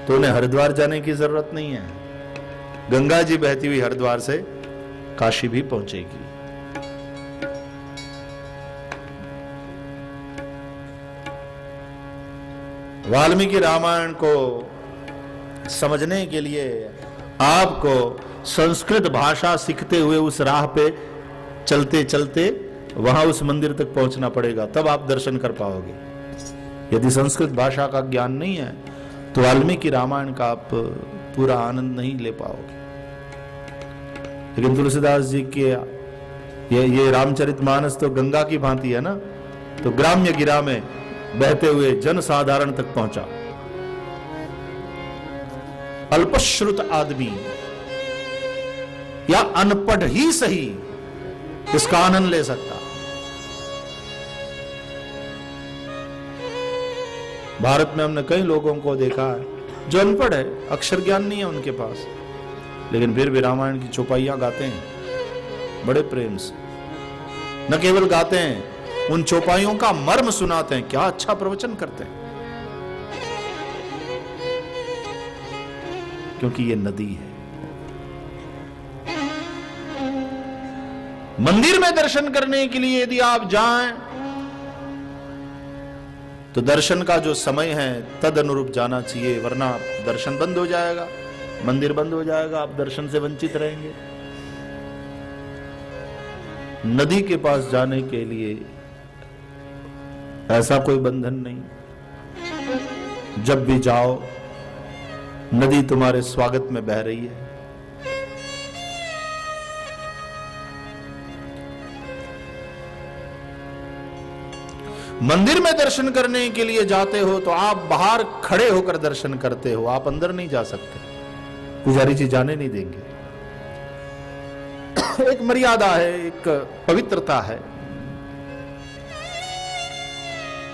तो उन्हें हरिद्वार जाने की जरूरत नहीं है। गंगा जी बहती हुई हरिद्वार से काशी भी पहुंचेगी। वाल्मीकि रामायण को समझने के लिए आपको संस्कृत भाषा सीखते हुए उस राह पे चलते चलते वहां उस मंदिर तक पहुंचना पड़ेगा, तब आप दर्शन कर पाओगे। यदि संस्कृत भाषा का ज्ञान नहीं है तो वाल्मीकि रामायण का आप पूरा आनंद नहीं ले पाओगे। लेकिन तुलसीदास जी के ये रामचरितमानस तो गंगा की भांति है ना, तो ग्राम्य गिरा में बहते हुए जन साधारण तक पहुंचा। अल्पश्रुत आदमी या अनपढ़ ही सही इसका आनंद ले सकता। भारत में हमने कई लोगों को देखा है जो अनपढ़ है, अक्षर ज्ञान नहीं है उनके पास, लेकिन फिर भी रामायण की चौपाइयां गाते हैं बड़े प्रेम से। न केवल गाते हैं, उन चौपाइयों का मर्म सुनाते हैं। क्या अच्छा प्रवचन करते हैं, क्योंकि ये नदी है। मंदिर में दर्शन करने के लिए यदि आप जाएं तो दर्शन का जो समय है तद अनुरूप जाना चाहिए, वरना दर्शन बंद हो जाएगा, मंदिर बंद हो जाएगा, आप दर्शन से वंचित रहेंगे। नदी के पास जाने के लिए ऐसा कोई बंधन नहीं। जब भी जाओ नदी तुम्हारे स्वागत में बह रही है। मंदिर में दर्शन करने के लिए जाते हो तो आप बाहर खड़े होकर दर्शन करते हो, आप अंदर नहीं जा सकते, पुजारी जी जाने नहीं देंगे। एक मर्यादा है, एक पवित्रता है।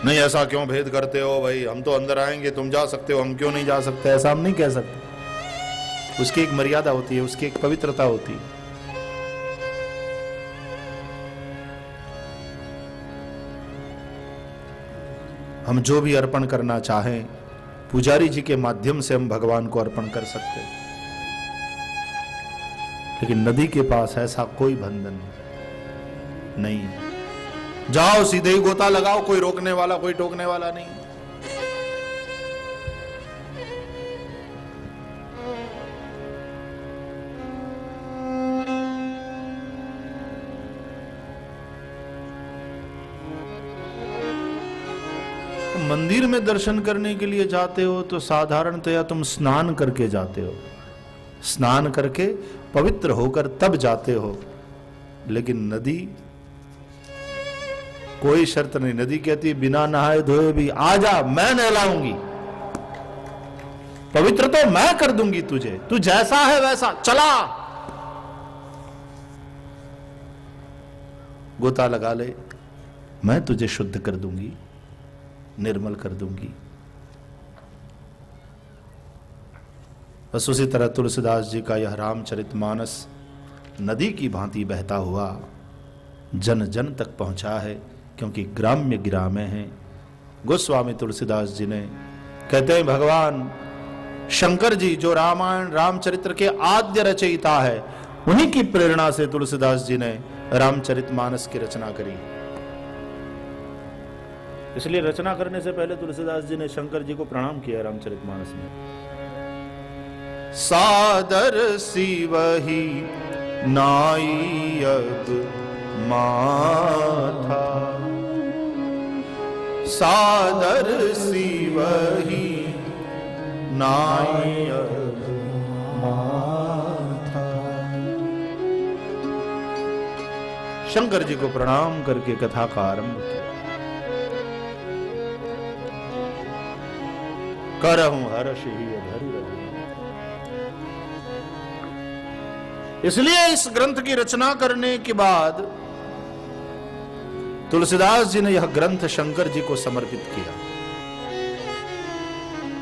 नहीं ऐसा क्यों भेद करते हो भाई, हम तो अंदर आएंगे, तुम जा सकते हो, हम क्यों नहीं जा सकते, ऐसा हम नहीं कह सकते। उसकी एक मर्यादा होती है, उसकी एक पवित्रता होती है। हम जो भी अर्पण करना चाहें पुजारी जी के माध्यम से हम भगवान को अर्पण कर सकते हैं, लेकिन नदी के पास ऐसा कोई बंधन नहीं। जाओ सीधे ही गोता लगाओ, कोई रोकने वाला कोई टोकने वाला नहीं। मंदिर में दर्शन करने के लिए जाते हो तो साधारणतया तुम स्नान करके जाते हो, स्नान करके पवित्र होकर तब जाते हो। लेकिन नदी कोई शर्त नहीं, नदी कहती है बिना नहाए धोए भी आजा, मैं नहलाऊंगी, पवित्र तो मैं कर दूंगी तुझे, तू जैसा है वैसा चला, गोता लगा ले, मैं तुझे शुद्ध कर दूंगी, निर्मल कर दूंगी। बस उसी तरह तुलसीदास जी का यह रामचरितमानस नदी की भांति बहता हुआ जन जन तक पहुंचा है, क्योंकि ग्राम्य ग्राम्य है। गोस्वामी तुलसीदास जी ने कहते हैं भगवान शंकर जी जो रामायण रामचरित्र के आद्य रचयिता है, उन्हीं की प्रेरणा से तुलसीदास जी ने रामचरितमानस की रचना करी। इसलिए रचना करने से पहले तुलसीदास जी ने शंकर जी को प्रणाम किया रामचरितमानस में। सादर सी वही नाई अब माथा, सादर सी वही नाई अब माथा। शंकर जी को प्रणाम करके कथा का आरंभ किया। करहूं हर्ष ही धरि रघु। इसलिए इस ग्रंथ की रचना करने के बाद तुलसीदास जी ने यह ग्रंथ शंकर जी को समर्पित किया।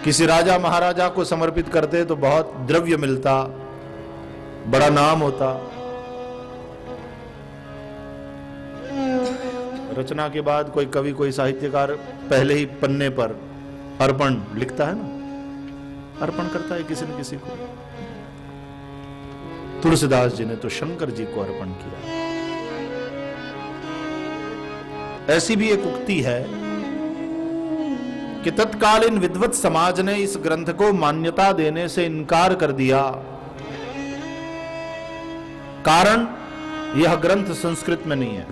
किसी राजा महाराजा को समर्पित करते तो बहुत द्रव्य मिलता, बड़ा नाम होता। रचना के बाद कोई कवि कोई साहित्यकार पहले ही पन्ने पर अर्पण लिखता है ना, अर्पण करता है किसी न किसी को। तुलसीदास जी ने तो शंकर जी को अर्पण किया। ऐसी भी एक उक्ति है कि तत्कालीन विद्वत समाज ने इस ग्रंथ को मान्यता देने से इनकार कर दिया, कारण यह ग्रंथ संस्कृत में नहीं है।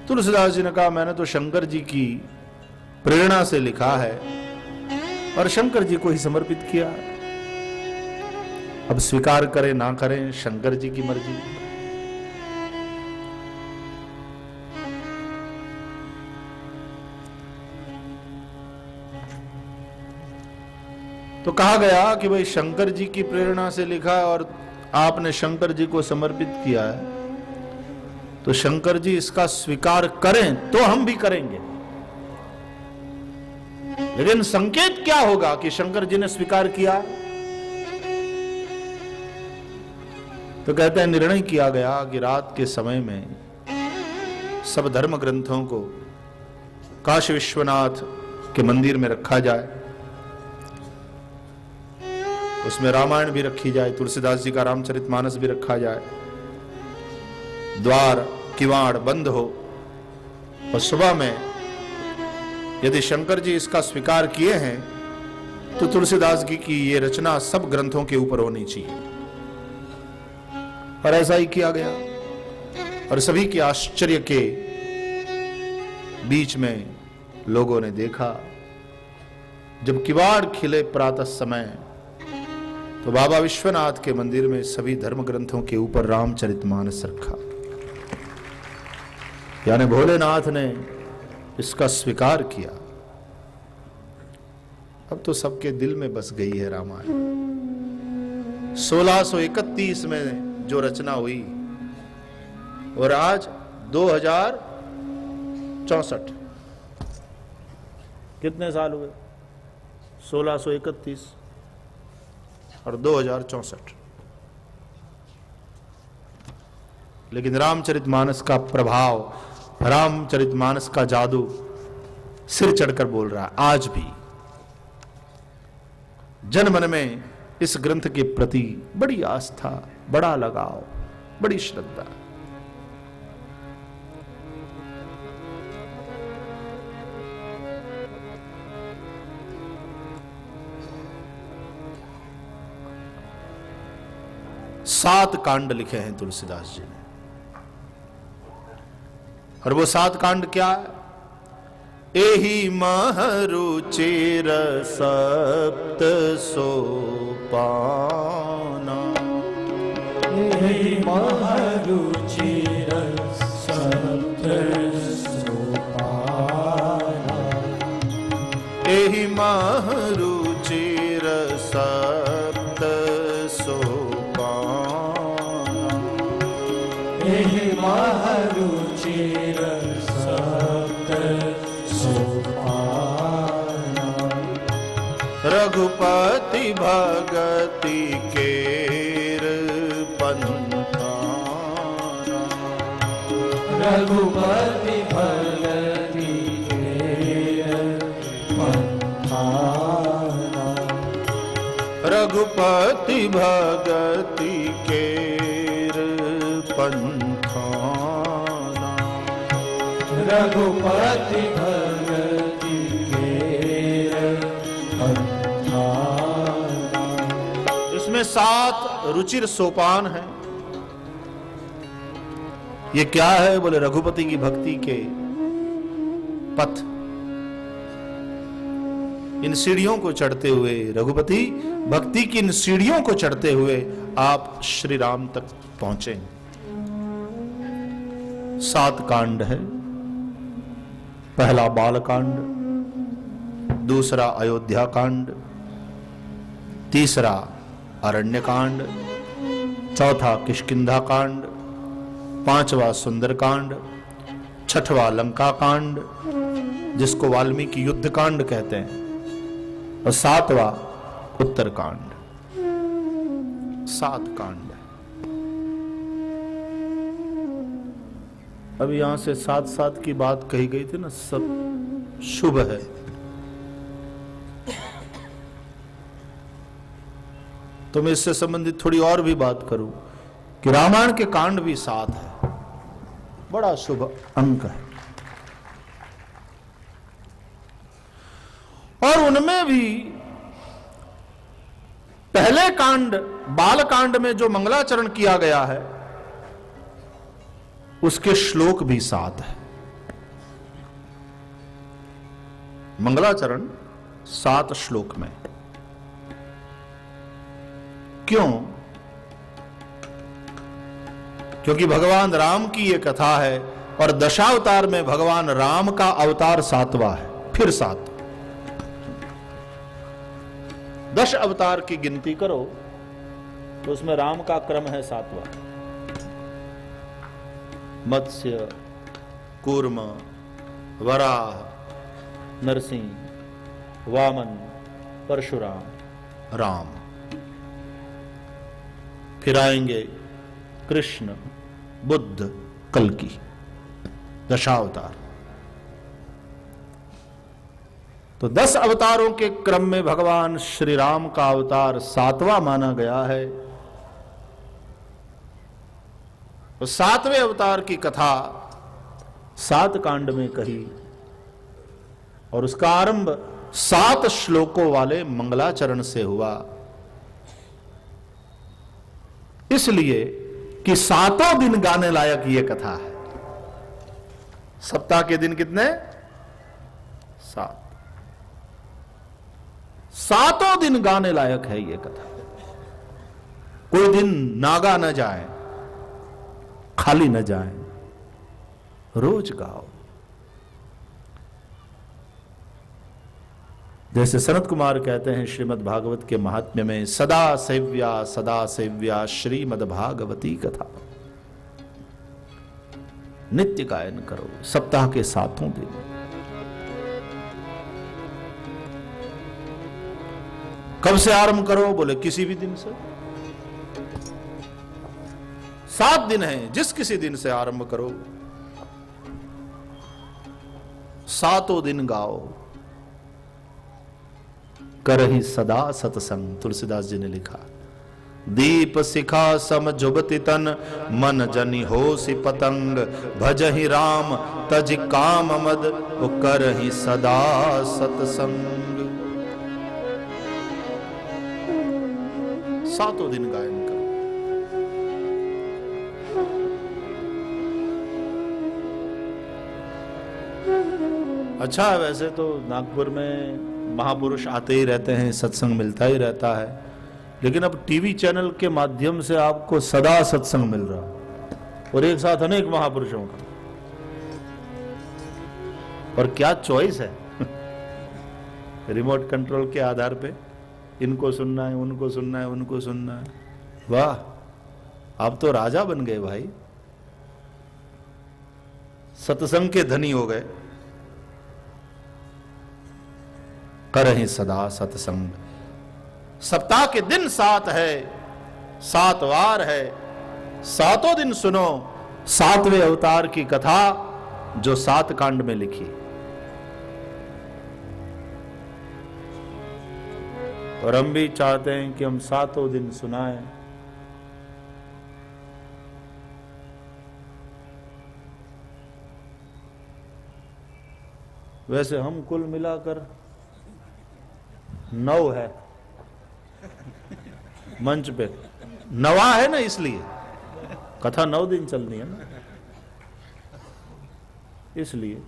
तुलसीदास जी ने कहा मैंने तो शंकर जी की प्रेरणा से लिखा है और शंकर जी को ही समर्पित किया। अब स्वीकार करें ना करें शंकर जी की मर्जी। तो कहा गया कि भाई शंकर जी की प्रेरणा से लिखा और आपने शंकर जी को समर्पित किया है, तो शंकर जी इसका स्वीकार करें तो हम भी करेंगे। लेकिन संकेत क्या होगा कि शंकर जी ने स्वीकार किया? तो कहते हैं निर्णय किया गया कि रात के समय में सब धर्म ग्रंथों को काशी विश्वनाथ के मंदिर में रखा जाए, उसमें रामायण भी रखी जाए, तुलसीदास जी का रामचरितमानस भी रखा जाए, द्वार किवाड़ बंद हो, और सुबह में यदि शंकर जी इसका स्वीकार किए हैं तो तुलसीदास जी की ये रचना सब ग्रंथों के ऊपर होनी चाहिए। और ऐसा ही किया गया। और सभी के आश्चर्य के बीच में लोगों ने देखा जब किवाड़ खिले प्रातः समय, तो बाबा विश्वनाथ के मंदिर में सभी धर्म ग्रंथों के ऊपर रामचरितमानस रखा। यानी भोलेनाथ ने इसका स्वीकार किया। अब तो सबके दिल में बस गई है रामायण। 1631 में जो रचना हुई और आज 2023 64। कितने साल हुए? 1631 और 2064। लेकिन रामचरितमानस का प्रभाव, रामचरितमानस का जादू सिर चढ़कर बोल रहा है। आज भी जन मन में इस ग्रंथ के प्रति बड़ी आस्था, बड़ा लगाव, बड़ी श्रद्धा। सात कांड लिखे हैं तुलसीदास जी ने, और वो 7 कांड क्या है? एहि महरुचिर सप्त सोपाना, एहि महरुचिर सप्त सोपाना, एहि महरुचिर सप्त सोपाना, एहि महरुचिर सप्त सोपाना, रघुपति भगति केर पंथाना, रघुपति भगति केर पंथाना, रघुपति भगति केर पंथाना, रघुपति भगति केर पंथाना। इसमें 7 रुचिर सोपान है। ये क्या है? बोले रघुपति की भक्ति के पथ। इन सीढ़ियों को चढ़ते हुए, रघुपति भक्ति की इन सीढ़ियों को चढ़ते हुए आप श्री राम तक पहुंचे। 7 कांड है। पहला बाल कांड, दूसरा अयोध्या कांड, तीसरा अरण्य कांड, चौथा किष्किंधा कांड, 5वां सुंदर कांड, 6वां लंका कांड जिसको वाल्मीकि युद्ध कांड कहते हैं, और 7वां उत्तर कांड। 7 कांड। अब यहां से 7 की बात कही गई थी ना, सब शुभ है। तो मैं इससे संबंधित थोड़ी और भी बात करूं कि रामायण के कांड भी 7 है। बड़ा शुभ अंक है। और उनमें भी पहले कांड, बाल कांड में जो मंगलाचरण किया गया है उसके श्लोक भी 7 है। मंगलाचरण 7 श्लोक में। क्यों? क्योंकि भगवान राम की यह कथा है, और दशावतार में भगवान राम का अवतार 7वां है, फिर 7। 10 अवतार की गिनती करो तो उसमें राम का क्रम है 7वां। मत्स्य, कूर्म, वराह, नरसिंह, वामन, परशुराम, राम। फिर आएंगे कृष्ण, बुद्ध, कल्कि, दशावतार। तो 10 अवतारों के क्रम में भगवान श्री राम का अवतार 7वां माना गया है। तो 7वें अवतार की कथा 7 कांड में कही, और उसका आरंभ 7 श्लोकों वाले मंगलाचरण से हुआ। इसलिए कि 7 दिन गाने लायक यह कथा है। सप्ताह के दिन कितने? 7। 7 दिन गाने लायक है यह कथा। कोई दिन नागा न जाए, खाली न जाए, रोज गाओ। जैसे सनत कुमार कहते हैं श्रीमद् भागवत के महात्म्य में, सदा सेव्या श्रीमद् भागवती कथा। नित्य गायन करो, सप्ताह के 7 दिन। कब से आरंभ करो? बोले किसी भी दिन से। 7 दिन है, जिस किसी दिन से आरंभ करो, 7 दिन गाओ। करहि सदा सत्संग, तुलसीदास जी ने लिखा। दीप शिखा सम जुबति तन, मन जनि होसि पतंग। भजहि राम तजि काम मद, करहि सदा सत्संग। 7 दिन गायन करो। अच्छा है, वैसे तो नागपुर में महापुरुष आते ही रहते हैं, सत्संग मिलता ही रहता है, लेकिन अब टीवी चैनल के माध्यम से आपको सदा सत्संग मिल रहा है, और एक साथ अनेक महापुरुषों का। और क्या चॉइस है रिमोट कंट्रोल के आधार पे, इनको सुनना है, उनको सुनना है, उनको सुनना है। वाह, आप तो राजा बन गए भाई, सत्संग के धनी हो गए। करहि सदा सत्संग। सप्ताह के दिन 7 है, 7 वार है, 7 दिन सुनो 7वें अवतार की कथा, जो 7 कांड में लिखी। और हम भी चाहते हैं कि हम 7 दिन सुनाएं। वैसे हम कुल मिलाकर 9 है मंच पे, 9वां है ना, इसलिए कथा 9 दिन चलनी है ना, इसलिए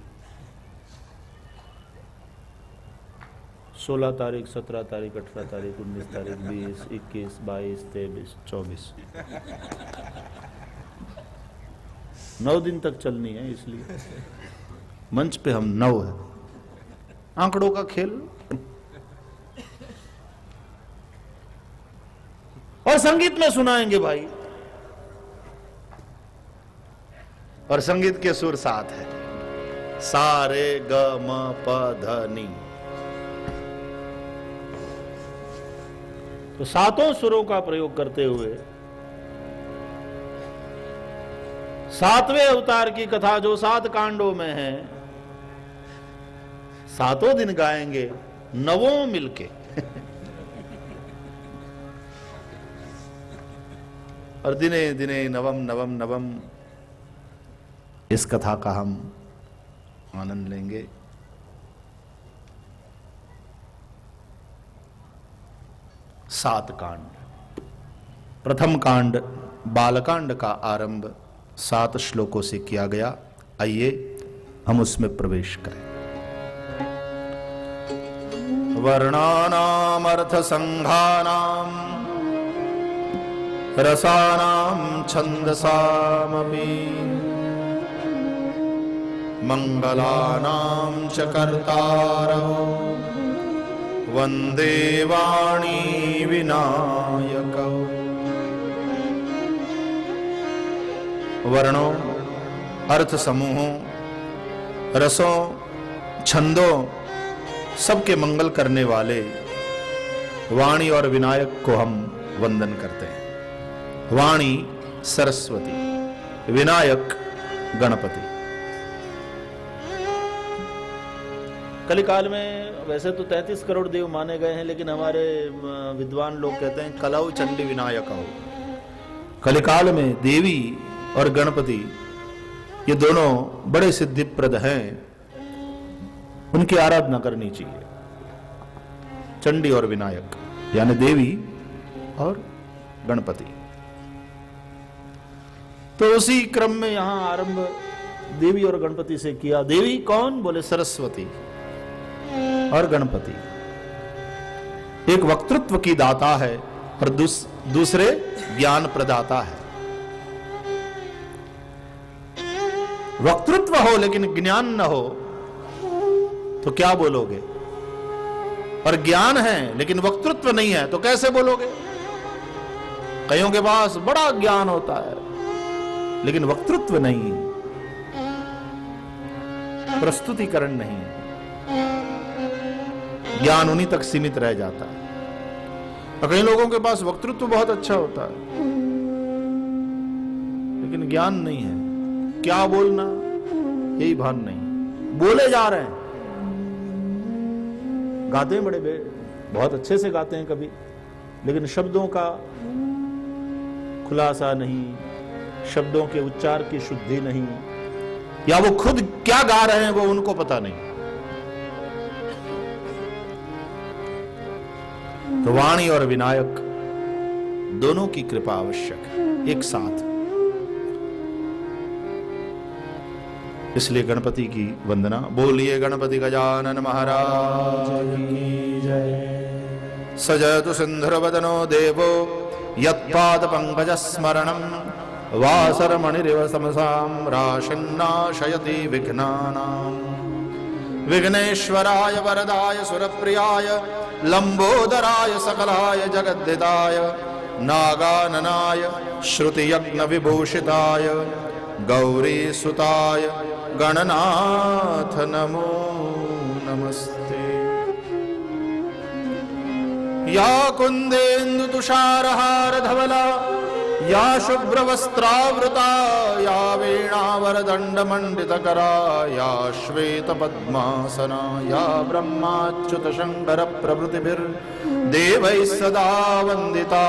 16 तारीख, 17 तारीख, 18 तारीख, 19 तारीख, 20, 21, 22, 23, 24, 9 दिन तक चलनी है, इसलिए मंच पे हम 9 है। आंकड़ों का खेल। और संगीत में सुनाएंगे भाई, और संगीत के सुर 7 है, सा रे ग म प ध नी। तो 7 सुरों का प्रयोग करते हुए 7वें अवतार की कथा, जो 7 कांडों में है, 7 दिन गाएंगे, 9 मिलके। और दिने दिने नवम नवम नवम इस कथा का हम आनंद लेंगे। सात कांड। प्रथम कांड बालकांड का आरंभ 7 श्लोकों से किया गया। आइए हम उसमें प्रवेश करें। वर्णानाम अर्थ संघानाम रसानां छंदसामपि मंगलानां च कर्तारौ वंदे वाणी विनायकौ। वर्णों, अर्थ समूहों, रसों, छंदों सबके मंगल करने वाले वाणी और विनायक को हम वंदन करते हैं। वाणी सरस्वती, विनायक गणपति। कलिकाल में वैसे तो 33 करोड़ देव माने गए हैं, लेकिन हमारे विद्वान लोग कहते हैं कलौ चंडी विनायक हो। कलिकाल में देवी और गणपति ये दोनों बड़े सिद्धिप्रद हैं, उनकी आराधना करनी चाहिए। चंडी और विनायक यानी देवी और गणपति। तो उसी क्रम में यहां आरंभ देवी और गणपति से किया। देवी कौन? बोले सरस्वती, और गणपति एक वक्तृत्व की दाता है और दूसरे ज्ञान प्रदाता है। वक्तृत्व हो लेकिन ज्ञान न हो तो क्या बोलोगे? और ज्ञान है लेकिन वक्तृत्व नहीं है तो कैसे बोलोगे? कईयों के पास बड़ा ज्ञान होता है लेकिन वक्तृत्व नहीं। प्रस्तुतिकरण नहीं है। ज्ञान उन्हीं तक सीमित रह जाता है। और कई लोगों के पास वक्तृत्व बहुत अच्छा होता है, लेकिन ज्ञान नहीं है, क्या बोलना यही भान नहीं, बोले जा रहे हैं। गाते हैं बहुत अच्छे से गाते हैं कभी, लेकिन शब्दों का खुलासा नहीं, शब्दों के उच्चार की शुद्धि नहीं, या वो खुद क्या गा रहे हैं वो उनको पता नहीं। तो वाणी और विनायक दोनों की कृपा आवश्यक है एक साथ। इसलिए गणपति की वंदना। बोलिए गणपति गजानन महाराज की जय। सजतु सिंधुरवदनो देवो यत्पाद पंकज स्मरणं वासरमणिरिव समसां राशिन्नाशयति विघ्नानाम्। विघ्नेश्वराय वरदाय सुरप्रियाय लंबोदराय सकलाय जगद्दिताय नागाननाय श्रुतियज्ञ विभूषिताय गौरीसुताय गणनाथ नमो नमस्ते। या कुंदेन्दु तुषारहार धवला या शुभ्रवस्त्रावृता या वीणावरदण्डमण्डितकरा या श्वेतपद्मासना या ब्रह्माच्युत शङ्कर प्रभृतिभिर्देवैः सदा वन्दिता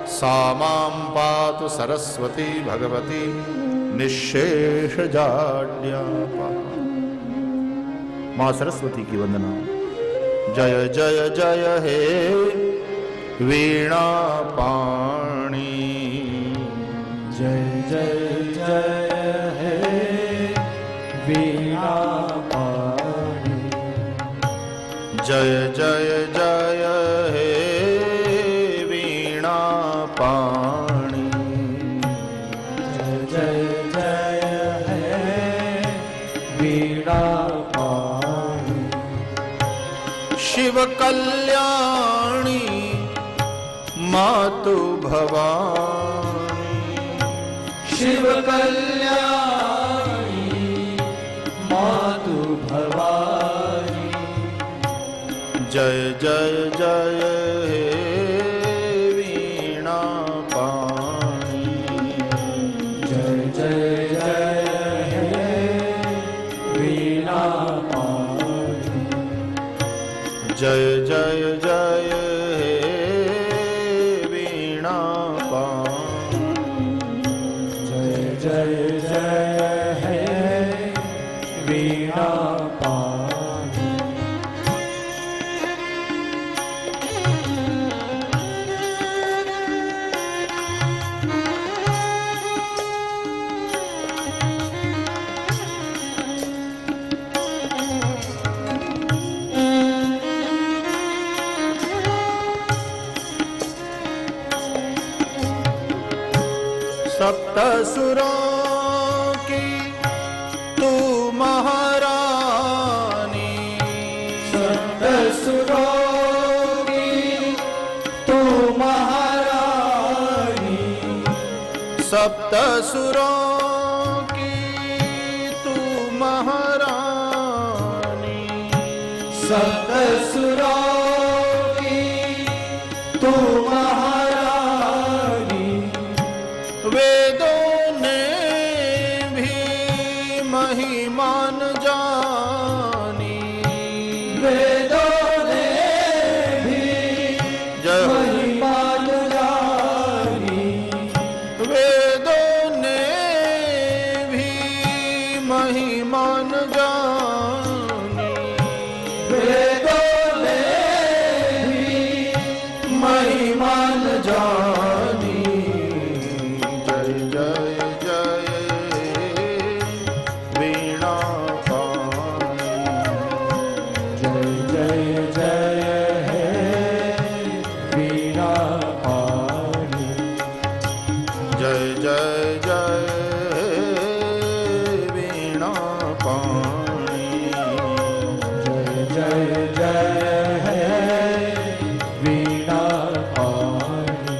सा मां पातु सरस्वती भगवती निःशेषजाड्यापहा। मां सरस्वती की वंदना। जय जय जय हे वीणा पाणी। जय जय जय हे वीणा पाणी। जय जय जय हे वीणा पाणी। जय जय हे वीणा पाणी। शिव कल्याणी मातु भवानी। शिव कल्याणी मातु भवानी। जय जय जय हे वीणा पाणी। जय जय जय हे वीणा पाणी। जय जय जय हे वीणा पाणी। जय जय जय हे वीणा पाणी। सप्तसुरों की तू महारानी। सप्तसुरों की तू महारानी। सप्तसुरों की तू महारानी। सप्तसुरों की तू महारानी। वेदों ने भी महिमान जानी। वेदों ने भी जय हो। महिमान जानी। वेदों ने भी महिमान जानी। वेदों ने भी महिमान जानी। जय जय जय वीणा पाणी। जय जय जय हे वीणा पाणी। जय जय जय वीणा पाणी। जय जय जय हे वीणा पाणी।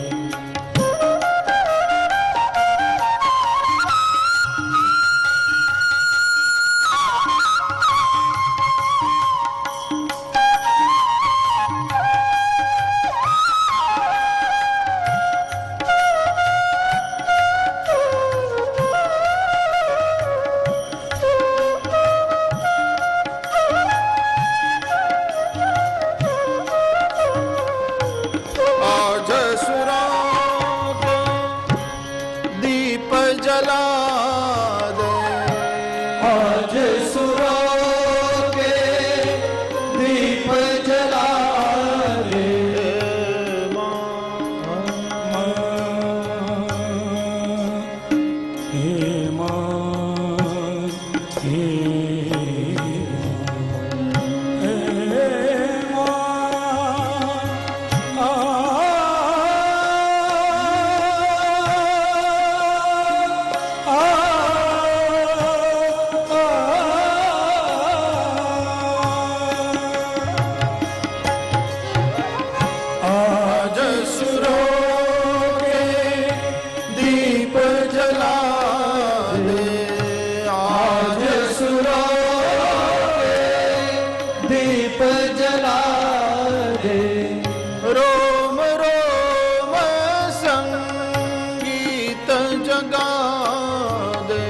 दीप जला दे, रोम रोम संगीत जगा दे,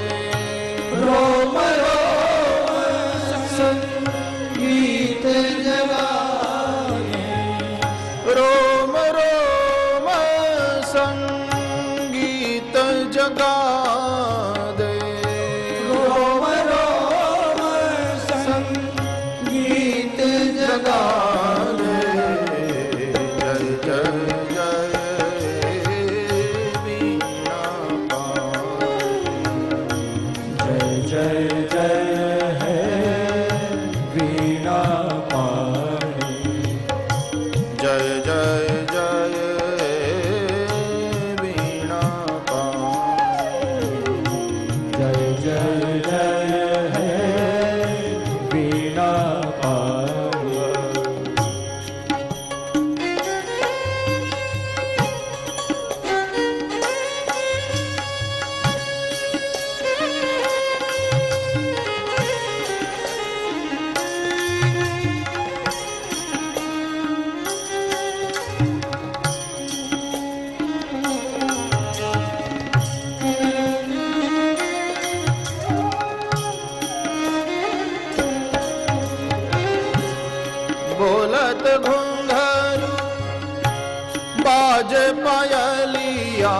रोम रोम संगीत जगा दे, रोम रोम संगीत जगा दे, रोम रोम संगीत जगा दे। जय जय जय वीणा जय जय जय है वीणा पाणी, जय जय जय वीणा जय जय जय है वीणा पाणी। बोलत घुंघरू बाज पायलिया,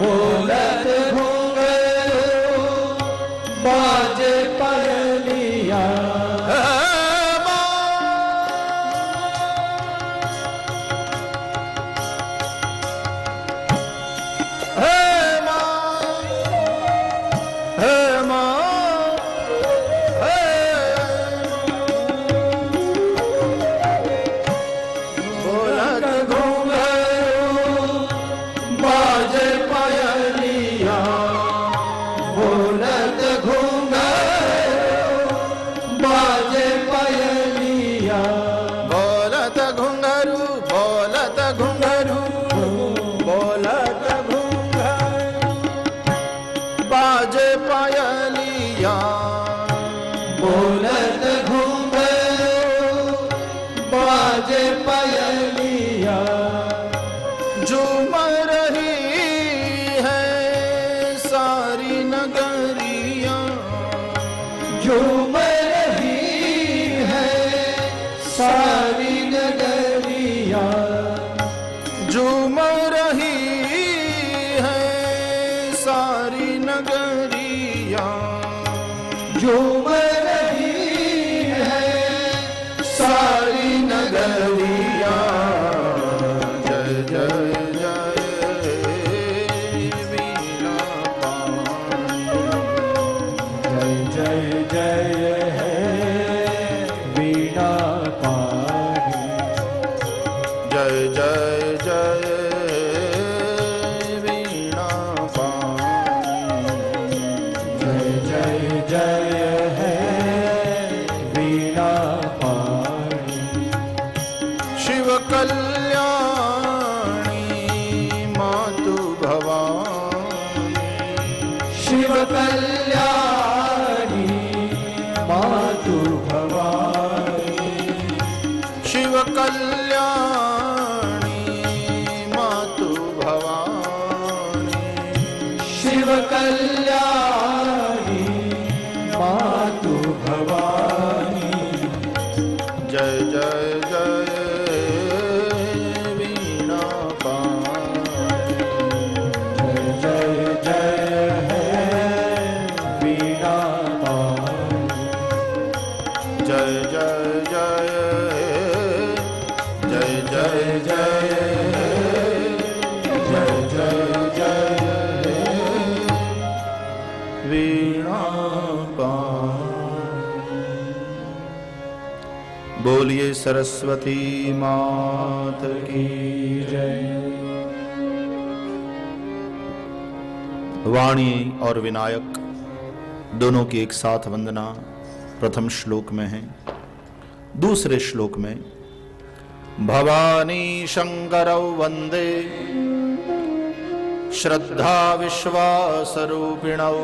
बोलत घुंघरू बाजे पायलिया, बोलत घुंघरू बाजे पायलिया, बोलत घुंघरू बाजे पायलिया, बोलत घुंघरू बोलत घुंघरू बोलत घुंघरू बाजे पायलिया, बोलत घुंघरू बाजे पायलिया, झूम रही है सारी नगरिया, झूम रही है सारी नगरिया, झूम रही है सारी नगरिया, झूम रही है सारी नगरिया। जय जय जय वीणा जय जय जय है वीणा पाणी, जय जय जय वीणा जय जय जय है वीणा पाणी। शिव कल्याणी मातु भवानी, शिव कल्याणी मातु भवानी, शिव कल्याणी मातु भवानी, शिव कल्याणी मातु भवानी। जय जय जय वीणा जय जय जय है वीणा पाणी, जय जय जय जय जय जय जय जय जय वीणा बोलिए सरस्वती मात की जय। वाणी और विनायक दोनों की एक साथ वंदना प्रथम श्लोक में है। दूसरे श्लोक में भवानी शंकरौ वंदे श्रद्धा विश्वास रूपिणौ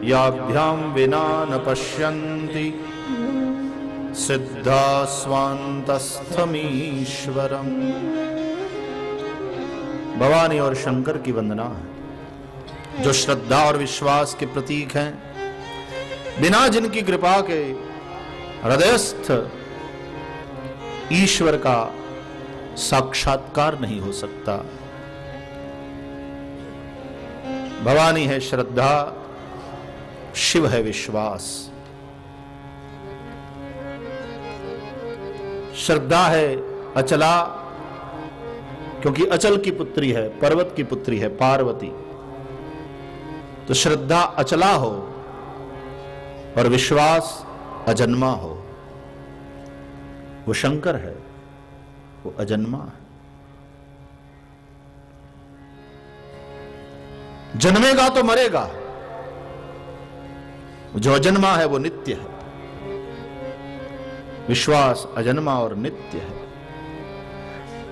याभ्यां विना न पश्यन्ति जयन्ति सिद्धा स्वान्तस्थमीश्वरम। भवानी और शंकर की वंदना है, जो श्रद्धा और विश्वास के प्रतीक हैं, बिना जिनकी कृपा के हृदयस्थ ईश्वर का साक्षात्कार नहीं हो सकता। भवानी है श्रद्धा, शिव है विश्वास। श्रद्धा है अचला, क्योंकि अचल की पुत्री है, पर्वत की पुत्री है पार्वती। तो श्रद्धा अचला हो और विश्वास अजन्मा हो। वो शंकर है, वो अजन्मा है। जन्मेगा तो मरेगा, जो अजन्मा है वो नित्य है। विश्वास अजन्मा और नित्य है,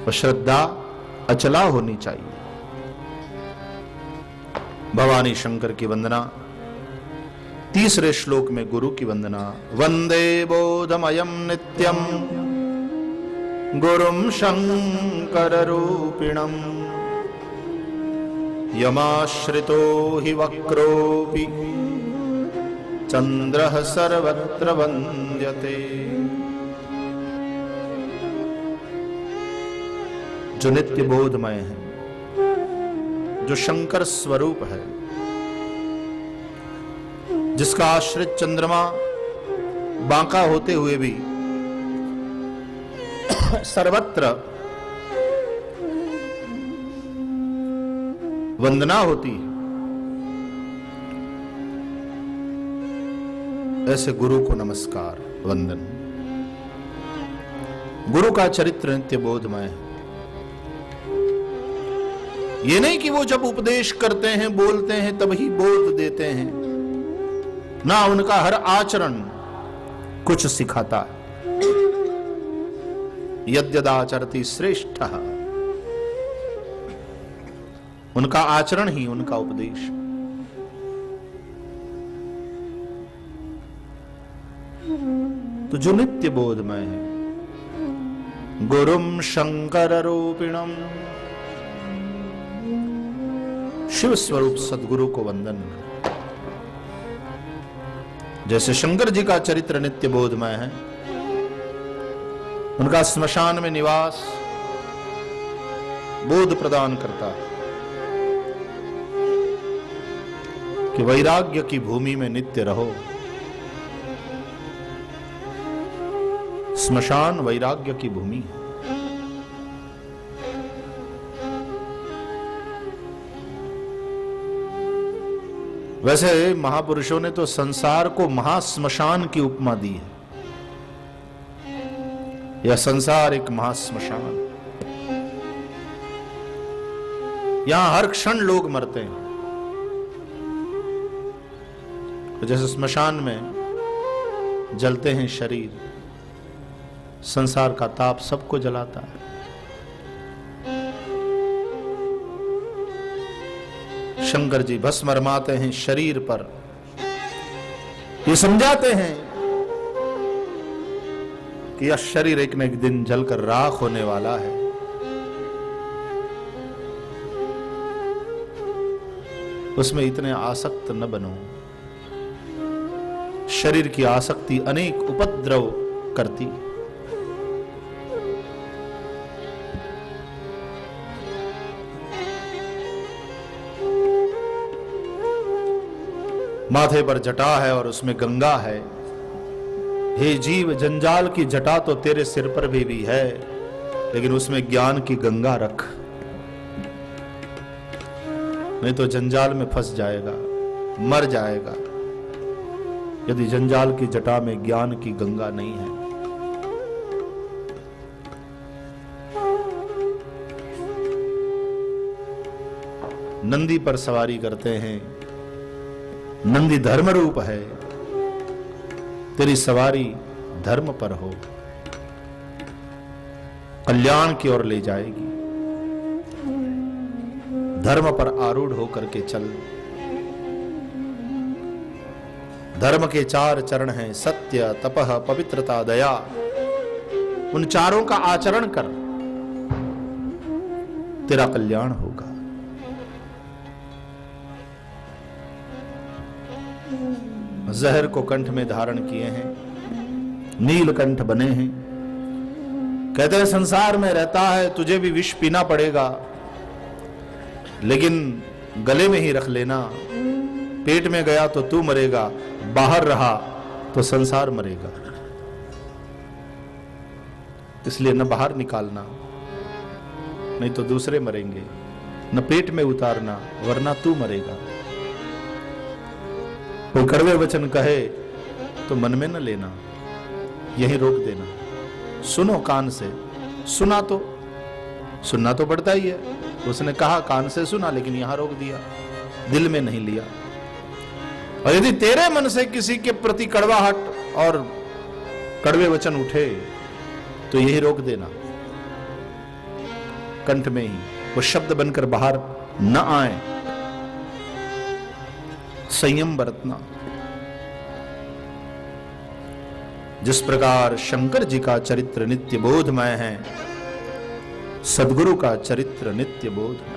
और श्रद्धा अचला होनी चाहिए। भवानी शंकर की वंदना। तीसरे श्लोक में गुरु की वंदना। वंदे बोधमयं नित्यं गुरुं शंकर रूपिणं यमाश्रितो हि वक्रोऽपि चंद्रः सर्वत्र वन्द्यते। जो नित्य बोधमय है, जो शंकर स्वरूप है, जिसका आश्रित चंद्रमा बांका होते हुए भी सर्वत्र वंदना होती है, ऐसे गुरु को नमस्कार वंदन। गुरु का चरित्र नित्य बोधमय है। ये नहीं कि वो जब उपदेश करते हैं, बोलते हैं, तभी बोध देते हैं, ना उनका हर आचरण कुछ सिखाता है। यद्यदाचरति श्रेष्ठः, उनका आचरण ही उनका उपदेश। तो जो नित्य बोधमय है, गुरुम शंकर रूपिणम, शिव स्वरूप सदगुरु को वंदन। जैसे शंकर जी का चरित्र नित्य बोधमय है, उनका स्मशान में निवास बोध प्रदान करता है कि वैराग्य की भूमि में नित्य रहो। स्मशान वैराग्य की भूमि है। वैसे महापुरुषों ने तो संसार को महाश्मशान की उपमा दी है। यह संसार एक महाश्मशान, यहां हर क्षण लोग मरते हैं। तो जैसे स्मशान में जलते हैं शरीर, संसार का ताप सबको जलाता है। शंकर जी भस्म रमाते हैं शरीर पर, ये समझाते हैं कि यह शरीर एक न एक दिन जलकर राख होने वाला है। उसमें इतने आसक्त न बनो। शरीर की आसक्ति अनेक उपद्रव करती। माथे पर जटा है और उसमें गंगा है। हे जीव, जंजाल की जटा तो तेरे सिर पर भी है, लेकिन उसमें ज्ञान की गंगा रख, नहीं तो जंजाल में फंस जाएगा, मर जाएगा, यदि जंजाल की जटा में ज्ञान की गंगा नहीं है। नंदी पर सवारी करते हैं, नंदी धर्म रूप है, तेरी सवारी धर्म पर हो, कल्याण की ओर ले जाएगी। धर्म पर आरूढ़ होकर के चल। धर्म के 4 चरण हैं, सत्य, तपह, पवित्रता, दया। उन चारों का आचरण कर, तेरा कल्याण होगा। जहर को कंठ में धारण किए हैं, नीलकंठ बने हैं। कहते हैं संसार में रहता है, तुझे भी विष पीना पड़ेगा, लेकिन गले में ही रख लेना। पेट में गया तो तू मरेगा, बाहर रहा तो संसार मरेगा। इसलिए न बाहर निकालना, नहीं तो दूसरे मरेंगे, न पेट में उतारना, वरना तू मरेगा। कोई कड़वे वचन कहे तो मन में न लेना, यहीं रोक देना। सुनो कान से, सुनना तो पड़ता ही है। उसने कहा कान से सुना, लेकिन यहां रोक दिया, दिल में नहीं लिया। और यदि तेरे मन से किसी के प्रति कड़वाहट और कड़वे वचन उठे तो यही रोक देना, कंठ में ही वो शब्द बनकर बाहर न आए। संयम बरतना। जिस प्रकार शंकर जी का चरित्र नित्य बोधमय है, सद्गुरु का चरित्र नित्य बोधमय।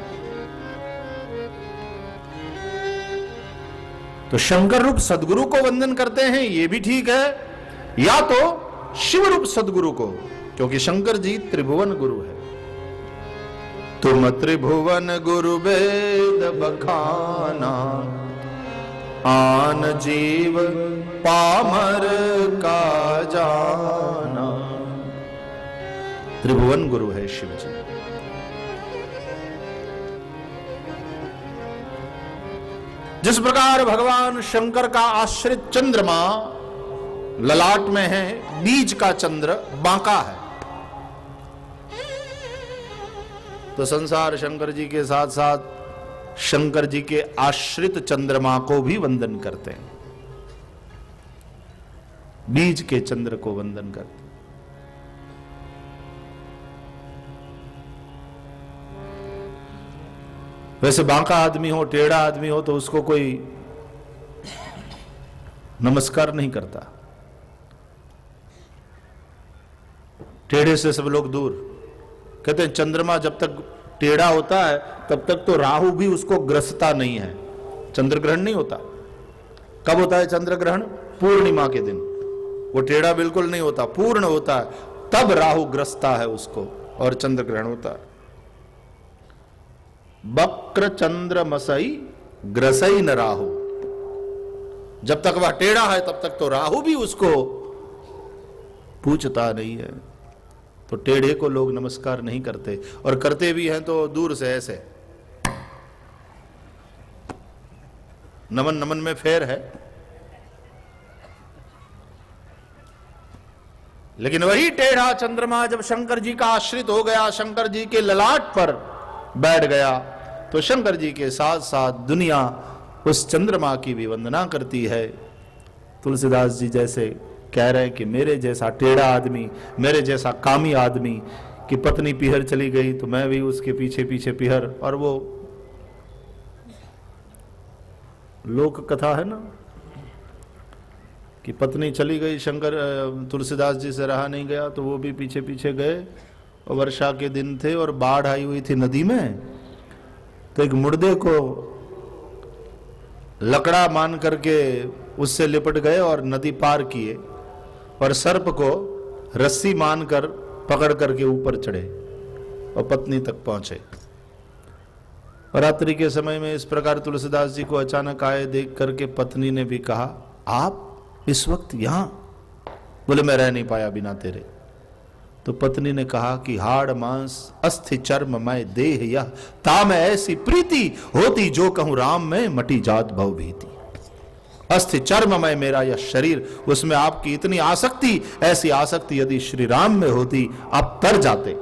तो शंकर रूप सद्गुरु को वंदन करते हैं, ये भी ठीक है, या तो शिव रूप सद्गुरु को, क्योंकि शंकर जी त्रिभुवन गुरु है। तुम त्रिभुवन गुरु वेद बखाना, आन जीव पामर का जाना। त्रिभुवन गुरु है शिव जी। जिस प्रकार भगवान शंकर का आश्रित चंद्रमा ललाट में है, बीज का चंद्र बांका है, तो संसार शंकर जी के साथ साथ शंकर जी के आश्रित चंद्रमा को भी वंदन करते हैं, बीज के चंद्र को वंदन करते हैं। वैसे बांका आदमी हो, टेढ़ा आदमी हो, तो उसको कोई नमस्कार नहीं करता। टेढ़े से सब लोग दूर। कहते हैं चंद्रमा जब तक टेढ़ा होता है तब तक तो राहु भी उसको ग्रसता नहीं है। चंद्र ग्रहण नहीं होता। कब होता है चंद्र ग्रहण? पूर्णिमा के दिन। वो टेढ़ा बिल्कुल नहीं होता, पूर्ण होता है, तब राहु ग्रसता है उसको और चंद्र ग्रहण होता है। वक्र चंद्र मसई ग्रसई न राहु। जब तक वह टेढ़ा है तब तक तो राहु भी उसको पूछता नहीं है। तो टेढ़े को लोग नमस्कार नहीं करते, और करते भी हैं तो दूर से ऐसे। नमन नमन में फेर है। लेकिन वही टेढ़ा चंद्रमा जब शंकर जी का आश्रित हो गया, शंकर जी के ललाट पर बैठ गया, तो शंकर जी के साथ साथ दुनिया उस चंद्रमा की भी वंदना करती है। तुलसीदास जी जैसे कह रहे हैं कि मेरे जैसा टेढ़ा आदमी, मेरे जैसा कामी आदमी की पत्नी पिहर चली गई तो मैं भी उसके पीछे पीछे पिहर। और वो लोक कथा है ना कि पत्नी चली गई, शंकर तुलसीदास जी से रहा नहीं गया तो वो भी पीछे पीछे गए। और वर्षा के दिन थे और बाढ़ आई हुई थी नदी में, तो एक मुर्दे को लकड़ा मान करके उससे लिपट गए और नदी पार किए, और सर्प को रस्सी मानकर पकड़ करके ऊपर चढ़े और पत्नी तक पहुंचे। और रात्रि के समय में इस प्रकार तुलसीदास जी को अचानक आए देख करके पत्नी ने भी कहा, आप इस वक्त यहां? बोले मैं रह नहीं पाया बिना तेरे। तो पत्नी ने कहा कि हाड़ मांस अस्थि चर्म मैं देह यह, ताम ऐसी प्रीति होती जो कहूं राम में मटी जात भव भीति। अस्थि चर्म में मेरा यह शरीर, उसमें आपकी इतनी आसक्ति, ऐसी आसक्ति यदि श्री राम में होती आप तर जाते।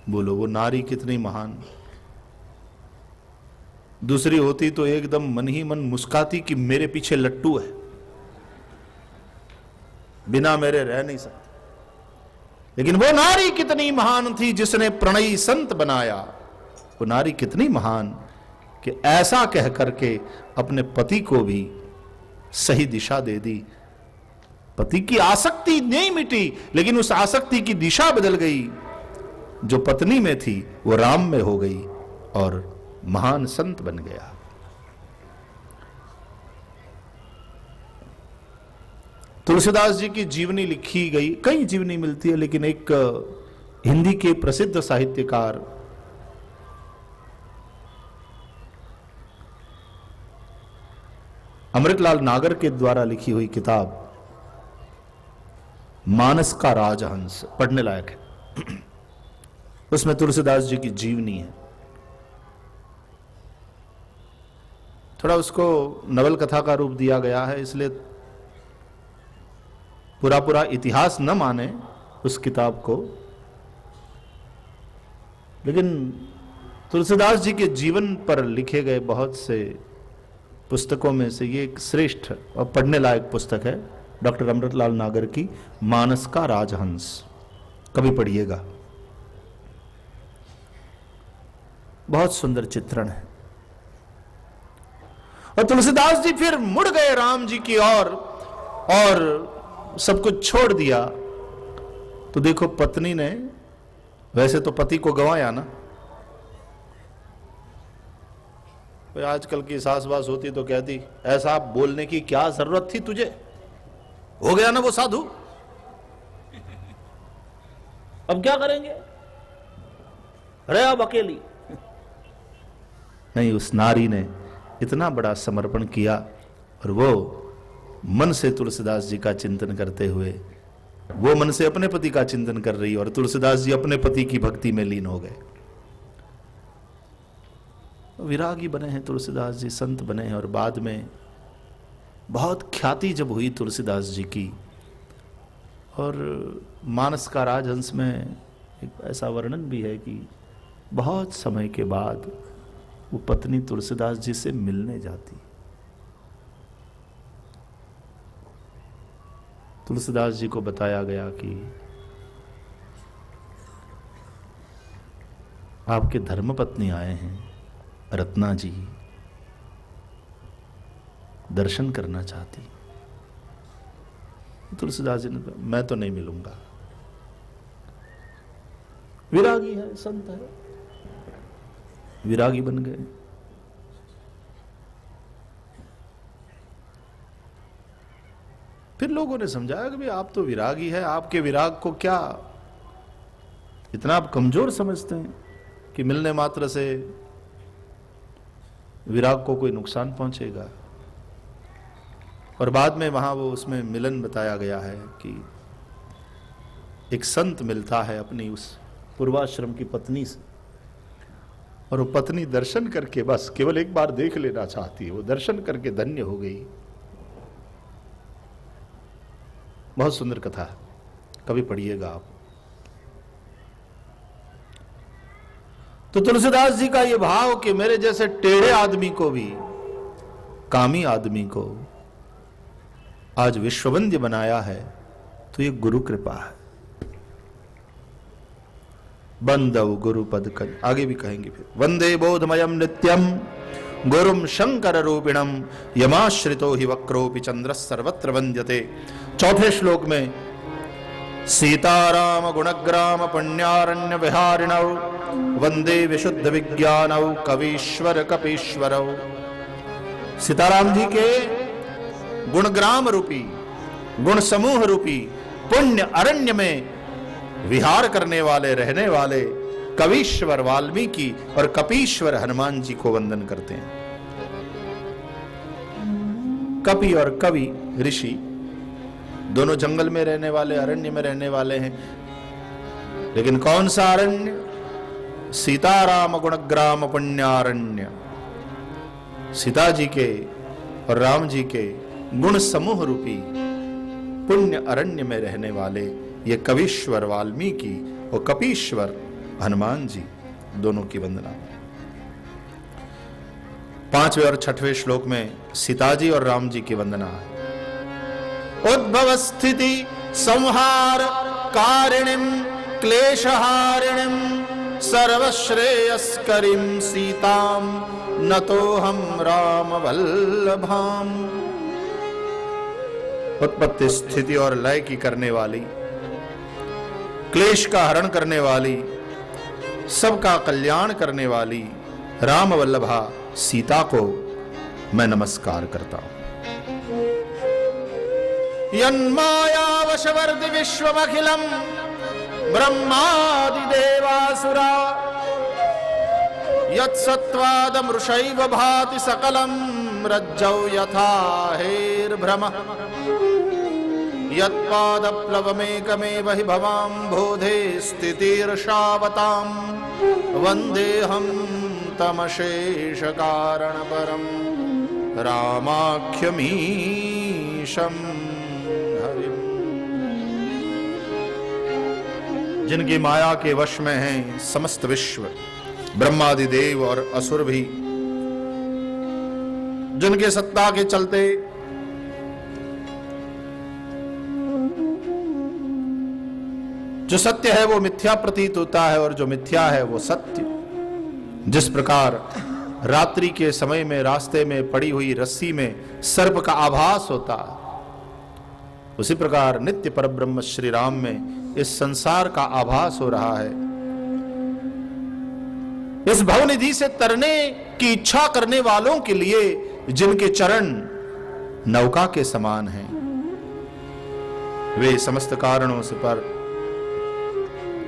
बोलो वो नारी कितनी महान। दूसरी होती तो एकदम मन ही मन मुस्काती कि मेरे पीछे लट्टू है, बिना मेरे रह नहीं सकते। लेकिन वो नारी कितनी महान थी जिसने प्रणयी संत बनाया। वो नारी कितनी महान कि ऐसा कह करके अपने पति को भी सही दिशा दे दी। पति की आसक्ति नहीं मिटी, लेकिन उस आसक्ति की दिशा बदल गई। जो पत्नी में थी वो राम में हो गई और महान संत बन गया। तुलसीदास जी की जीवनी लिखी गई, कई जीवनी मिलती है, लेकिन एक हिंदी के प्रसिद्ध साहित्यकार अमृतलाल नागर के द्वारा लिखी हुई किताब मानस का राजहंस पढ़ने लायक है। उसमें तुलसीदास जी की जीवनी है। थोड़ा उसको नवल कथा का रूप दिया गया है, इसलिए पूरा इतिहास न माने उस किताब को, लेकिन तुलसीदास जी के जीवन पर लिखे गए बहुत से पुस्तकों में से ये एक श्रेष्ठ और पढ़ने लायक पुस्तक है, डॉक्टर अमृतलाल नागर की मानस का राजहंस। कभी पढ़िएगा, बहुत सुंदर चित्रण है। और तुलसीदास जी फिर मुड़ गए राम जी की ओर और सब कुछ छोड़ दिया। तो देखो पत्नी ने, वैसे तो पति को गंवाया ना, भाई आजकल की सास बास होती तो कहती ऐसा बोलने की क्या जरूरत थी तुझे, हो गया ना वो साधु, अब क्या करेंगे, रहे अब अकेली। नहीं, उस नारी ने इतना बड़ा समर्पण किया और वो मन से तुलसीदास जी का चिंतन करते हुए, वो मन से अपने पति का चिंतन कर रही और तुलसीदास जी अपने पति की भक्ति में लीन हो गए। विरागी बने हैं तुलसीदास जी, संत बने हैं। और बाद में बहुत ख्याति जब हुई तुलसीदास जी की, और मानस का राजहंस में एक ऐसा वर्णन भी है कि बहुत समय के बाद वो पत्नी तुलसीदास जी से मिलने जाती। तुलसीदास जी को बताया गया कि आपके धर्मपत्नी आए हैं, रत्ना जी, दर्शन करना चाहती। तुलसीदास जी ने कहा मैं तो नहीं मिलूंगा, विरागी है, संत है, विरागी बन गए। फिर लोगों ने समझाया कि भाई आप तो विरागी है, आपके विराग को क्या इतना आप कमजोर समझते हैं कि मिलने मात्र से विराग को कोई नुकसान पहुंचेगा। और बाद में वहां वो उसमें मिलन बताया गया है कि एक संत मिलता है अपनी उस पूर्वाश्रम की पत्नी से, और वो पत्नी दर्शन करके बस केवल एक बार देख लेना चाहती है, वो दर्शन करके धन्य हो गई। बहुत सुंदर कथा है, कभी पढ़िएगा आप। तो तुलसीदास जी का ये भाव कि मेरे जैसे टेढ़े आदमी को भी, कामी आदमी को आज विश्ववंद्य बनाया है, तो ये गुरु कृपा है। बंदव गुरु पद कर, आगे भी कहेंगे फिर। वंदे बोधमयम नित्यम गुरुम शंकर रूपिणम यमाश्रितो हि वक्रोपि चंद्र सर्वत्र वंद्यते। चौथे श्लोक में सीताराम गुणग्राम पुण्यारण्य विहारिणौ वंदे विशुद्ध विज्ञानौ कवीश्वर कपीश्वरौ। सीताराम जी के गुणग्राम रूपी, गुण समूह रूपी पुण्य अरण्य में विहार करने वाले, रहने वाले कवीश्वर वाल्मीकि और कपीश्वर हनुमान जी को वंदन करते हैं। कपि और कवि ऋषि दोनों जंगल में रहने वाले, अरण्य में रहने वाले हैं, लेकिन कौन सा अरण्य? सीताराम गुणग्राम पुण्यारण्य। सीता जी के और राम जी के गुण समूह रूपी पुण्य अरण्य में रहने वाले ये कवीश्वर वाल्मीकि और कपीश्वर हनुमान जी, दोनों की वंदना। 5वें और 6वें श्लोक में सीता जी और राम जी की वंदना है। उद्भव स्थिति संहार कारिणीम क्लेशहारिणीम सर्वश्रेयस्करीं सीताम न तो हम राम वल्लभाम। उत्पत्ति स्थिति और लय की करने वाली, क्लेश का हरण करने वाली, सबका कल्याण करने वाली राम वल्लभा सीता को मैं नमस्कार करता हूं। यन्माया वशवर्ति विश्वमखिलम् ब्रह्मादि देवासुरा यत्सत्त्वादमृषैव भाति सकलं रज्जौ यथा हेर्भ्रमः यत्पादप्लवमेकमेव हि भवाम्बोधे स्थितिर्षावताम् वन्देऽहं तमशेषकारणपरं रामाख्यमीशं हरिम्। जिनकी माया के वश में हैं समस्त विश्व, ब्रह्मादि देव और असुर भी, जिनके सत्ता के चलते जो सत्य है वो मिथ्या प्रतीत होता है और जो मिथ्या है वो सत्य। जिस प्रकार रात्रि के समय में रास्ते में पड़ी हुई रस्सी में सर्प का आभास होता है, उसी प्रकार नित्य परब्रह्म श्री राम में इस संसार का आभास हो रहा है। इस भवनिधि से तरने की इच्छा करने वालों के लिए जिनके चरण नौका के समान हैं, वे समस्त कारणों से पर,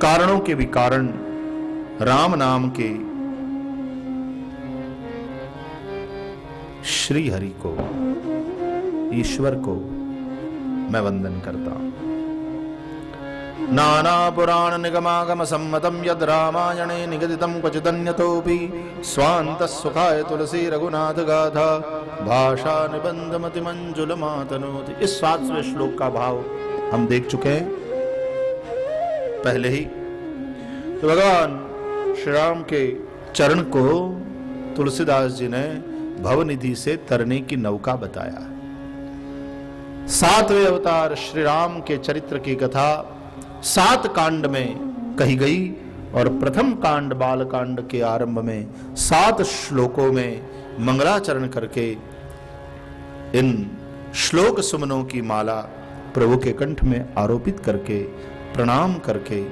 कारणों के भी कारण राम नाम के श्री हरि को, ईश्वर को मैं वंदन करता हूं। नाना पुराण निगमागम सम्मतम यद रामायणे निगदितम क्वचिदन्यतोऽपि स्वान्त सुखाय तुलसी रघुनाथ गाथा भाषा निबंध मति मंजुल मातनोति। इस 7वें श्लोक का भाव हम देख चुके हैं पहले ही। तो भगवान श्री राम के चरण को तुलसीदास जी ने भवनिधि से तरने की नौका बताया। 7वें अवतार श्री राम के चरित्र की कथा 7 कांड में कही गई और प्रथम कांड बाल कांड के आरंभ में 7 श्लोकों में मंगलाचरण करके इन श्लोक सुमनों की माला प्रभु के कंठ में आरोपित करके प्रणाम करके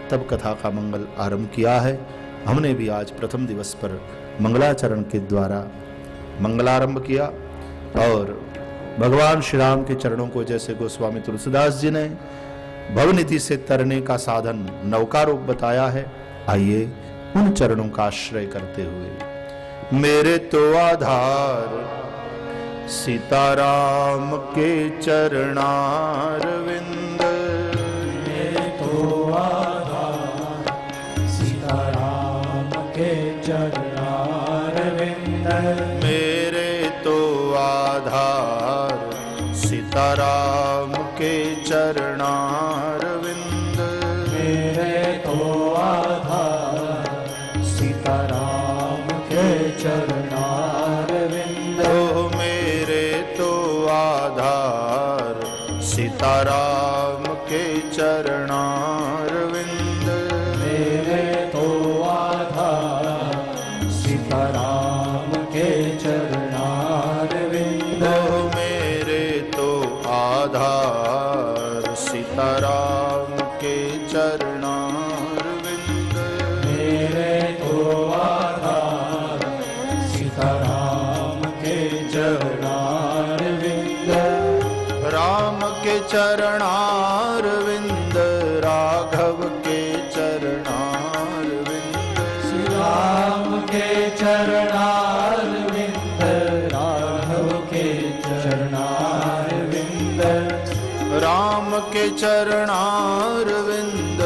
तब कथा का मंगल आरंभ किया है। हमने भी आज प्रथम दिवस पर मंगलाचरण के द्वारा मंगलारंभ किया और भगवान श्री राम के चरणों को जैसे गोस्वामी तुलसीदास जी ने भवनिधि से तरने का साधन नौका रूप बताया है, आइए उन चरणों का आश्रय करते हुए मेरे तो आधार सीताराम के चरणारविंद, मेरे तो आधार सीताराम के चरणारविंद, मेरे तो आधार सीताराम के चरणारविंद, मेरे तो आधार सीताराम के चरणारविंद, ओ मेरे तो आधार सीताराम के चरणारविंद, मेरे तो आधार सीताराम के चरणारविंद, ओ मेरे तो आधार सीताराम के चरणारविंद, मेरे तो आधार सीताराम के चरणारविंद, राम के चरणारविंद, राघव के चरणारविंद, राम के चरणारविंद, राघव के चरणारविंद, राम के चरणारविंद,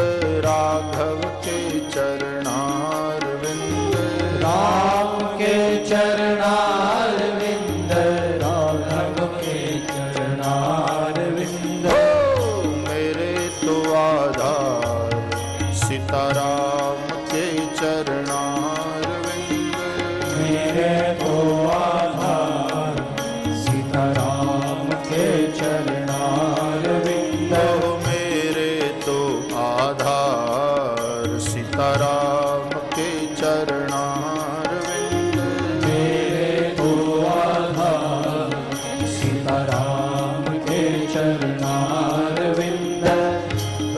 राघव के चरणारविंद, राम के चरणारविंद, राघव के चरणारविंद, ओ मेरे तो आधार सीताराम के चरणारविंद, मेरे तो आधार सीताराम के चरणारविंद, ओ मेरे तो चरणारविंद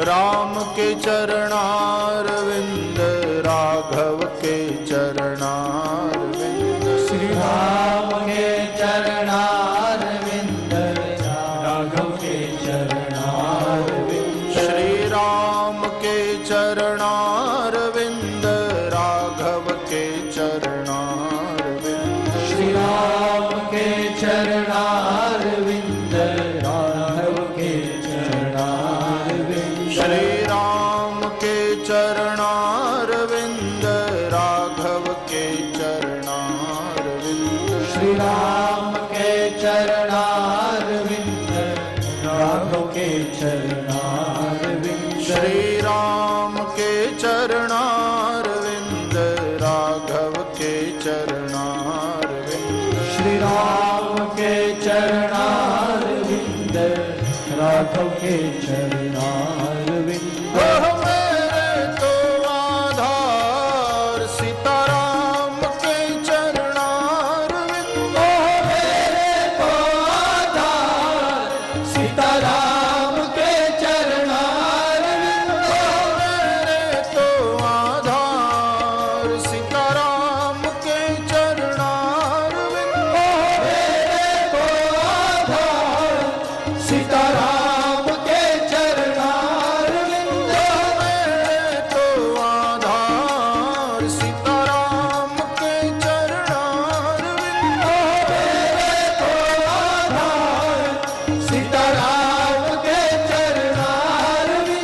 राम के चरणारविंद राघव के चरणारविंद श्री राम के चरणारविंद राघव के चरणारविंद श्री राम के चरणारविंद राघव के चरणारविंद श्री राम के चरणारविंद राघव के चरणारविंद श्री राम के चरणारविंद राघव के चरणारविंद श्री राम के चरणारविंद राघव के चरणारविंद श्री राम के चरणारविंद राघव के चरणारविंद श्री राम के चरणारविंद राघव के चरणारविंद ओह मेरे तो आधार सीताराम के चरणारविंद मेरे को आधार सीताराम के चरणारविंद मेरे तो आधार सीताराम के चरणारविंद मेरे को आधार सीताराम के चरणारविंद मेरे तो आधार सीताराम के चरणारविंद मेरे को आधार सीताराम के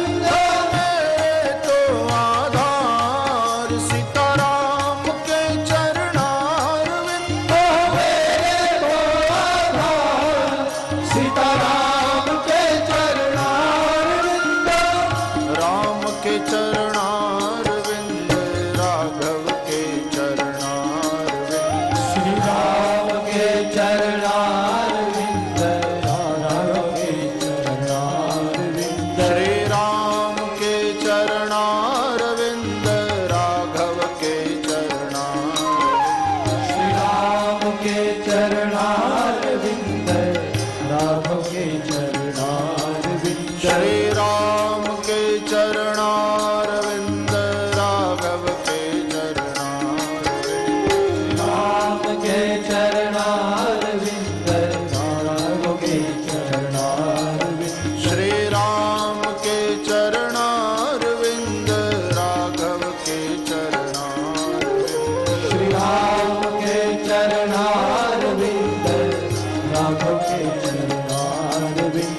चरणारविंद मेरे तो आधार सीताराम के चरणारविंद मेरे को आधार सीताराम के चरणारविंद राम के चरणारविंद राघव के चरणारविंद श्री राम के चरणारविंद राघव के चरणारविंद श्री राम के चरणारविंद राघव के चरणारविंद श्री राम के चरणारविंद राघव के चरणारविंद श्री राम के चरणारविंद राघव के चरणारविंद राम के चरणारविंद राघव के चरणारविंद श्री राम के चरणारविंद राघव के चरणारविंद श्री राम के चरणारविंद राघव के चरणारविंद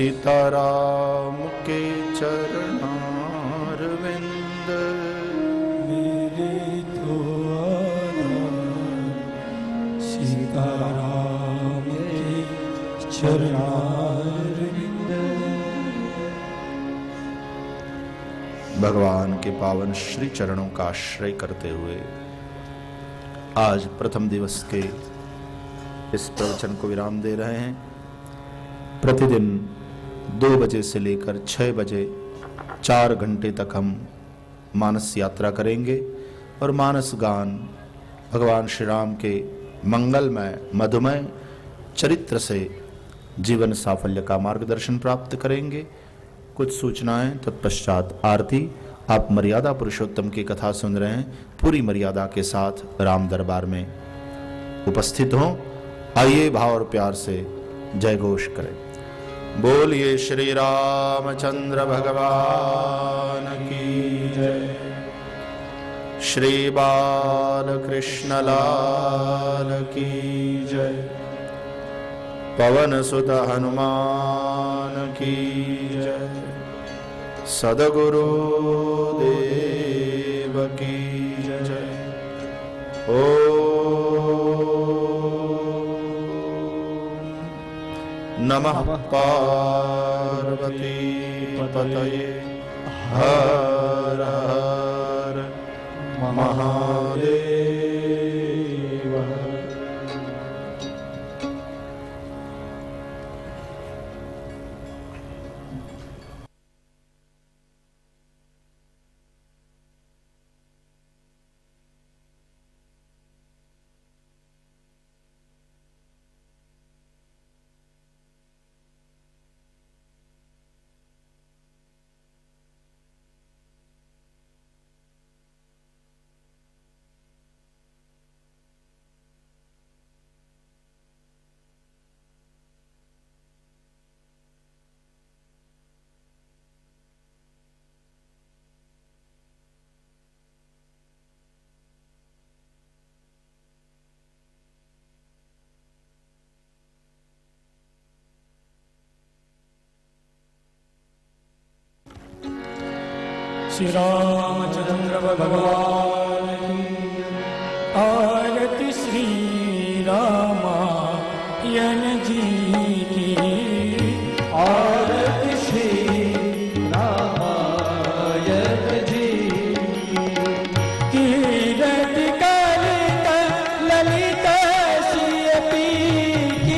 सीताराम के चरणारविंद मेरे तो सीताराम के चरणारविंद। भगवान के पावन श्री चरणों का आश्रय करते हुए आज प्रथम दिवस के इस प्रवचन को विराम दे रहे हैं। प्रतिदिन 2 बजे से लेकर 6 बजे 4 घंटे तक हम मानस यात्रा करेंगे और मानस गान भगवान श्री राम के मंगलमय मधुमय चरित्र से जीवन साफल्य का मार्गदर्शन प्राप्त करेंगे। कुछ सूचनाएं तत्पश्चात आरती। आप मर्यादा पुरुषोत्तम की कथा सुन रहे हैं। पूरी मर्यादा के साथ राम दरबार में उपस्थित हों। आइए भाव और प्यार से जय घोष करें। बोलिए श्री रामचंद्र भगवान की जय। श्री बालकृष्ण लाल की जय। पवन सुत हनुमान की जय। सद्गुरु देव की जय। नमः पार्वती पतये हर हर महादेव। श्री रामचंद्र भगवान की आरती। श्री रामायण जी की आरती। श्री रामायण जी की कीरत कलित ललित श्री की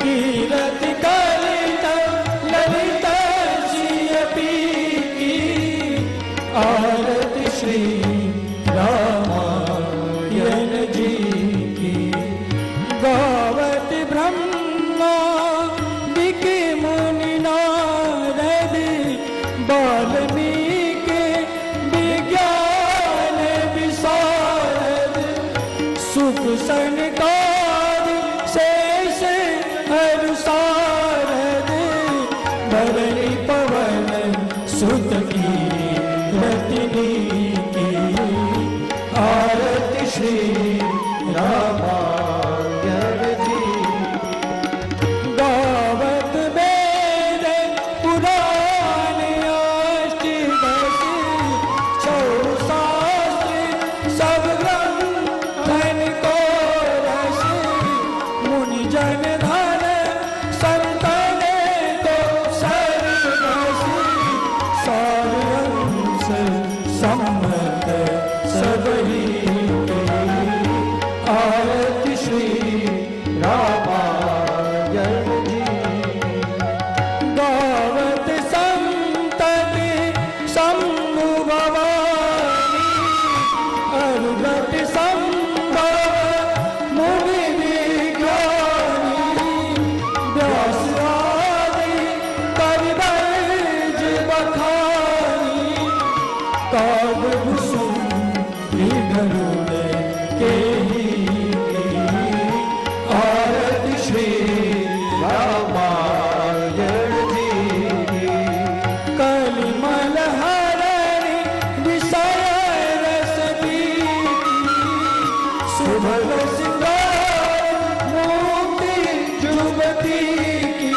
कीरत कलित ललित श्री आरती। श्री रामायण जी की गावत ब्रह्मा दिके मुनि नारद वाल्मीकि विज्ञान विशारद सुख सनकार शेष हर सारद भरणी पवन सुत की रत्नी की आरती। श्री रामायण जी गावत वेद पुराण अष्टदश चौशास्त्र सब ग्रंथन को रस मुनि जन धन संतन को सर्वस सारंश सम्मत सबही के आरती। श्री रामायण जी गावत संतति शंभु भवानी अरुगत संभव मुनि विज्ञानी व्यास आदि कविवर्ज बखानी काव्य कुसुम गरुड़ के ही आरती। श्री रामायण जी कलिमल हरणि विषय रस सुभग सिंगार मोती जुगती की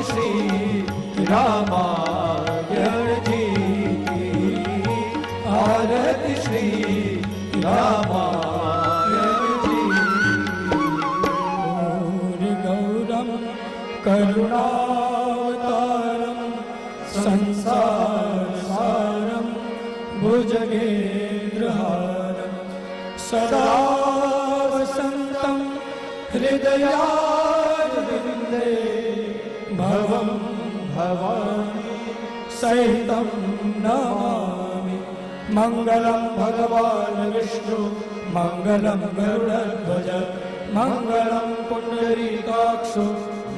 श्री रामायण जी की, आरती श्री रामायण जी। गौरम करुणावतारम संसार सारम भुजगेन्द्रहारम सदा वसन्तं हृदयारविन्दे भवं भवानी सहितं नमामि। मङ्गलं भगवान् विष्णु मङ्गलं गरुडध्वज मङ्गलं पुण्डरीकाक्षो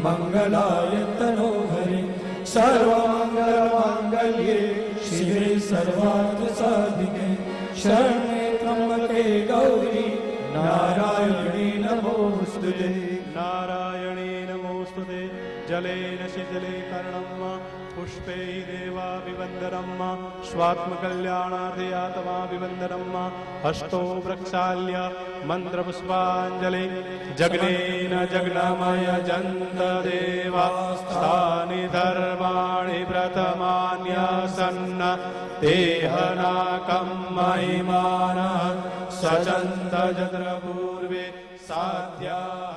मङ्गलाय तनोहरि। सर्वमङ्गलमाङ्गल्ये शिवे सर्वार्थसाधिके शरण्ये त्र्यम्बके गौरी नारायणी नमोस्तुते। नारायणे नमोस्तुते। जलेन शीतले कर्णं पुष्पै देवाभिवन्दनं स्वात्मकल्याणार्थयातमाभिवन्दनं हस्तो प्रक्षाल्य मन्त्रपुष्पाञ्जलि। जग्नेन जग्नमय जन्त देवास्तानि धर्माणि प्रथमान्यसन्न देहनाकं महिमानः सचन्त जत्र पूर्वे साध्याः।